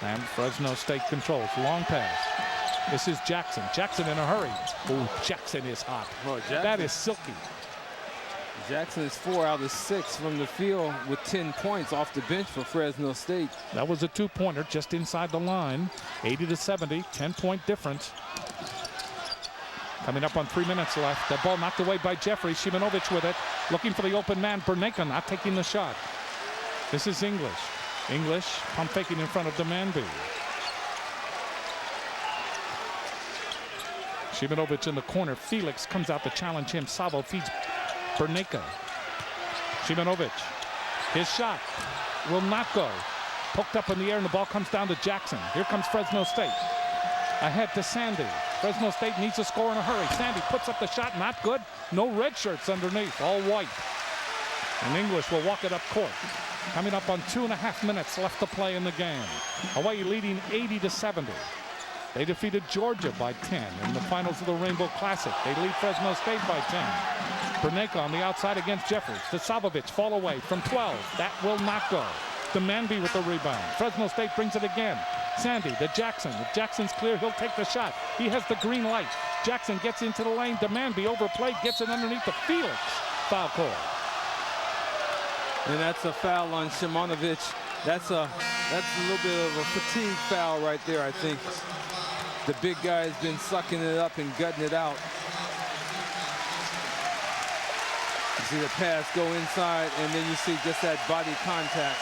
And Fresno State controls. Long pass. This is Jackson. Jackson in a hurry. Oh, Jackson is hot.
Well,
that is silky.
Jackson is 4 out of 6 from the field with 10 points off the bench for Fresno State.
That was a 2-pointer just inside the line. 80-70, 10-point difference. Coming up on 3 minutes left. The ball knocked away by Jefferies. Šimanović with it. Looking for the open man. Berneka not taking the shot. This is English. English pump faking in front of Demandby. Šimanović in the corner. Felix comes out to challenge him. Savo feeds Berneka. Šimanović. His shot will not go. Poked up in the air and the ball comes down to Jackson. Here comes Fresno State. Ahead to Sandy. Fresno State needs to score in a hurry. Sandy puts up the shot, not good. No red shirts underneath, all white. And English will walk it up court. Coming up on 2.5 minutes left to play in the game. Hawaii leading 80-70. They defeated Georgia by 10 in the finals of the Rainbow Classic. They lead Fresno State by 10. Berneka on the outside against Jefferies. To Savovic, fall away from 12. That will not go. Demandby with the rebound. Fresno State brings it again. Sandy to Jackson. If Jackson's clear, he'll take the shot. He has the green light. Jackson gets into the lane. Demandby overplayed, gets it underneath the Felix. Foul call.
And that's a foul on Šimanović. That's a little bit of a fatigue foul right there, I think. The big guy has been sucking it up and gutting it out. You see the pass go inside, and then you see just that body contact.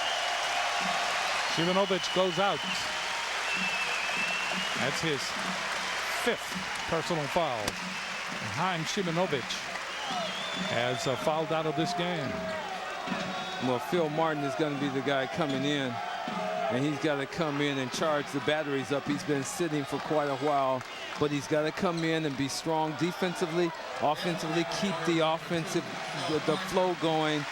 Šimanović goes out. That's his 5th personal foul. Šimanović has fouled out of this game.
Well, Phil Martin is going to be the guy coming in, and he's got to come in and charge the batteries up. He's been sitting for quite a while, but he's got to come in and be strong defensively, offensively, keep the the flow going.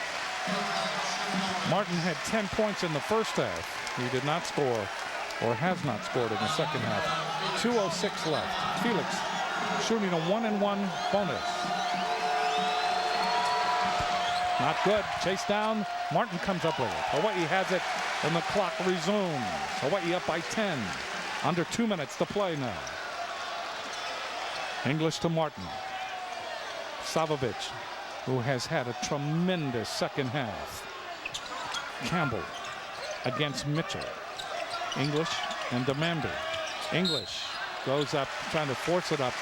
Martin had 10 points in the first half. He did not score, or has not scored in the second half. 2:06 left. Felix shooting a 1-and-1 bonus. Not good. Chase down. Martin comes up with it. Hawaii has it, and the clock resumes. Hawaii up by 10. Under 2 minutes to play now. English to Martin. Savovic, who has had a tremendous second half. Campbell against Mitchell. English and Demandby. English goes up, trying to force it up,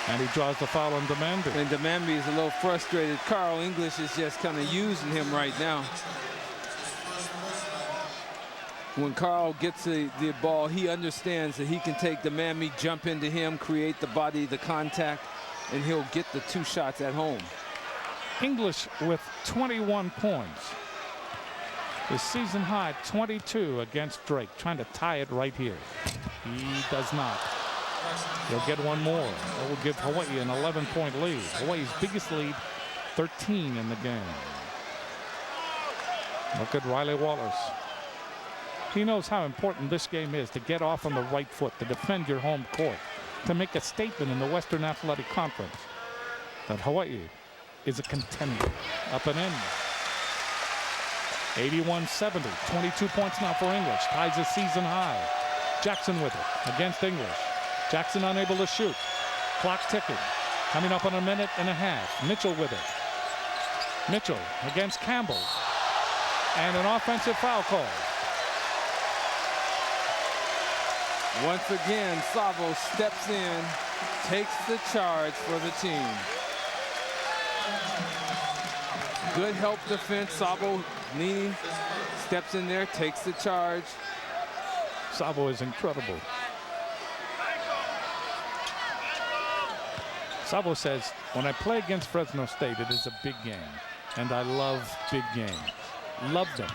and he draws the foul on Demandby.
And Demandby is a little frustrated. Carl English is just kind of using him right now. When Carl gets the ball, he understands that he can take Demandby, jump into him, create the body, the contact, and he'll get the 2 shots at home.
English with 21 points. The season high 22 against Drake, trying to tie it right here. He does not. He'll get one more. That will give Hawaii an 11-point lead. Hawaii's biggest lead, 13 in the game. Look at Riley Wallace. He knows how important this game is to get off on the right foot, to defend your home court, to make a statement in the Western Athletic Conference that Hawaii is a contender. Up and in. 81-70. 22 points now for English. Ties a season high. Jackson with it against English. Jackson unable to shoot. Clock ticking. Coming up on a minute and a half. Mitchell with it. Mitchell against Campbell. And an offensive foul call.
Once again, Savo steps in, takes the charge for the team. Good help defense. Savo leaning, steps in there, takes the charge.
Savo is incredible. Savo says, when I play against Fresno State, it is a big game. And I love big games. Love them.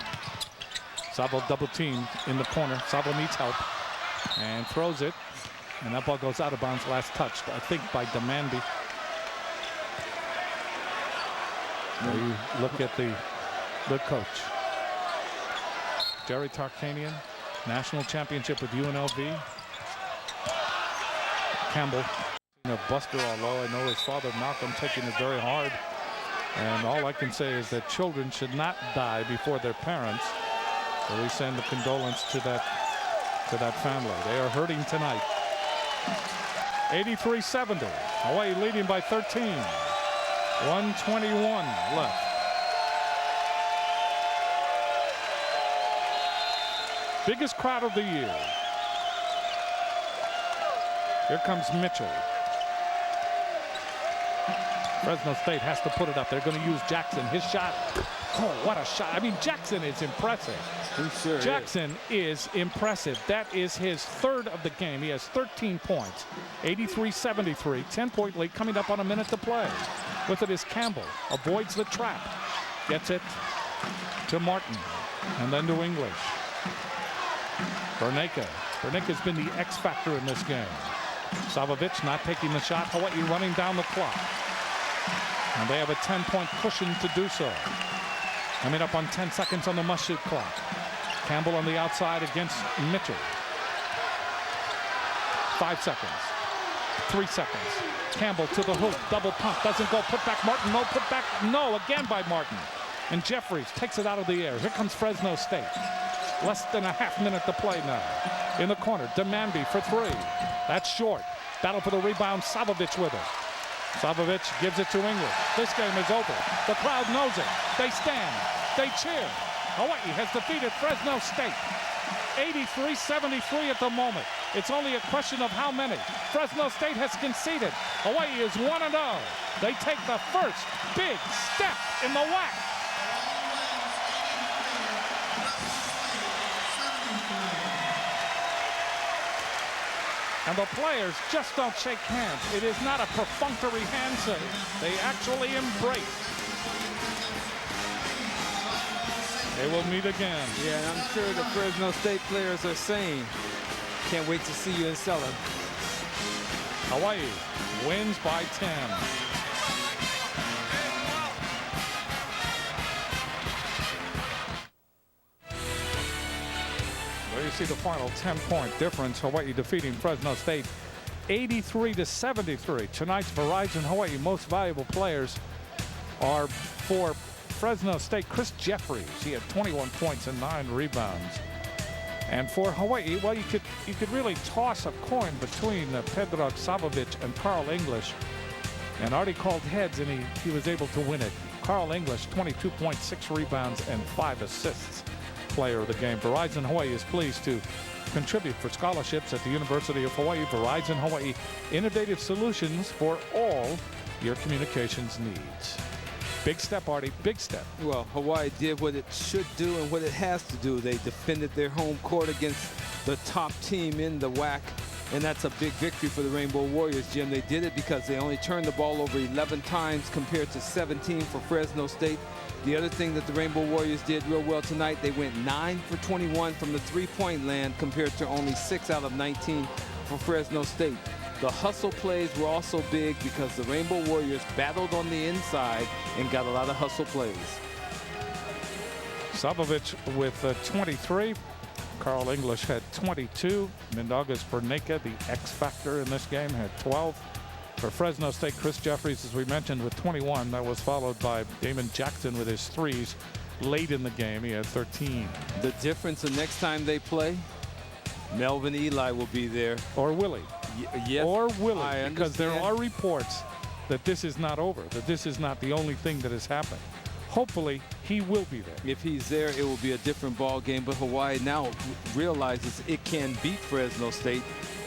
Savo double teamed in the corner. Savo needs help. And throws it. And that ball goes out of bounds. Last touched, I think, by Demandi. You look at the coach. Jerry Tarkanian, national championship with UNLV. Campbell, Buster, although I know his father Malcolm taking it very hard. And all I can say is that children should not die before their parents. So we send the condolence to that family. They are hurting tonight. 83-70. Hawaii leading by 13. 1:21 left. Biggest crowd of the year. Here comes Mitchell. Fresno State has to put it up. They're going to use Jackson. His shot. Oh, what a shot. I mean, Jackson is impressive.
Sure
Jackson is impressive. That is his third of the game. He has 13 points. 83-73. 10-point lead coming up on a minute to play. With it is Campbell. Avoids the trap. Gets it to Martin. And then to English. Berneke. Berneke's been the X factor in this game. Savovic not taking the shot. Hawaii running down the clock. And they have a 10-point cushion to do so. Coming up on 10 seconds on the must-shoot clock. Campbell on the outside against Mitchell. 5 seconds. 3 seconds. Campbell to the hoop. Double pump. Doesn't go. Put back Martin. No. Put back. No. Again by Martin. And Jefferies takes it out of the air. Here comes Fresno State. Less than a half minute to play now. In the corner. Demandi for three. That's short. Battle for the rebound. Savovic with it. Savovic gives it to English. This game is over. The crowd knows it. They stand. They cheer. Hawaii has defeated Fresno State. 83-73 at the moment. It's only a question of how many. Fresno State has conceded. Hawaii is 1-0. They take the first big step in the WAC. And the players just don't shake hands. It is not a perfunctory handshake. They actually embrace. They will meet again.
Yeah, and I'm sure the Fresno State players are saying, can't wait to see you in Selland.
Hawaii wins by 10. There you see the final 10-point difference. Hawaii defeating Fresno State 83-73. Tonight's Verizon Hawaii most valuable players are for Fresno State, Chris Jefferies. He had 21 points and 9 rebounds. And for Hawaii, well, you could really toss a coin between Pedrag, Savovic, and Carl English. And Artie called heads, and he was able to win it. Carl English, 22 points, 6 rebounds, and 5 assists. Player of the game. Verizon Hawaii is pleased to contribute for scholarships at the University of Hawaii. Verizon Hawaii, innovative solutions for all your communications needs. Big step, Artie, big step.
Well, Hawaii did what it should do and what it has to do. They defended their home court against the top team in the WAC And that's a big victory for the Rainbow Warriors, Jim. They did it because they only turned the ball over 11 times compared to 17 for Fresno State. The other thing that the Rainbow Warriors did real well tonight, they went 9 for 21 from the three-point land compared to only 6 out of 19 for Fresno State. The hustle plays were also big because the Rainbow Warriors battled on the inside and got a lot of hustle plays.
Savovic with 23. Carl English had 22. Mindaugas Berneka, the X factor in this game, had 12. For Fresno State, Chris Jefferies, as we mentioned, with 21. That was followed by Damon Jackson with his threes late in the game. He had 13.
The difference the next time they play, Melvin Eli will be there.
Or Willie.
Yes,
or Willie, because there
understand.
are reports that this is not over, that this is not the only thing that has happened. Hopefully, he will be there.
If he's there, it will be a different ball game. But Hawaii now realizes it can beat Fresno State.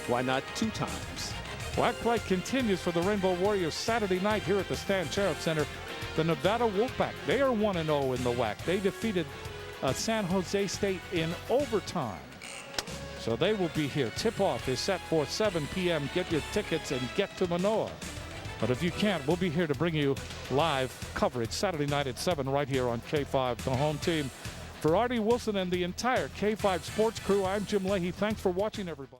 Why not 2 times?
WAC play continues for the Rainbow Warriors Saturday night here at the Stan Sheriff Center. The Nevada Wolfpack, they are 1-0 in the WAC. They defeated San Jose State in overtime. So they will be here. Tip-off is set for 7 p.m. Get your tickets and get to Manoa. But if you can't, we'll be here to bring you live coverage Saturday night at 7 right here on K5, the home team. For Artie Wilson and the entire K5 sports crew, I'm Jim Leahy. Thanks for watching, everybody.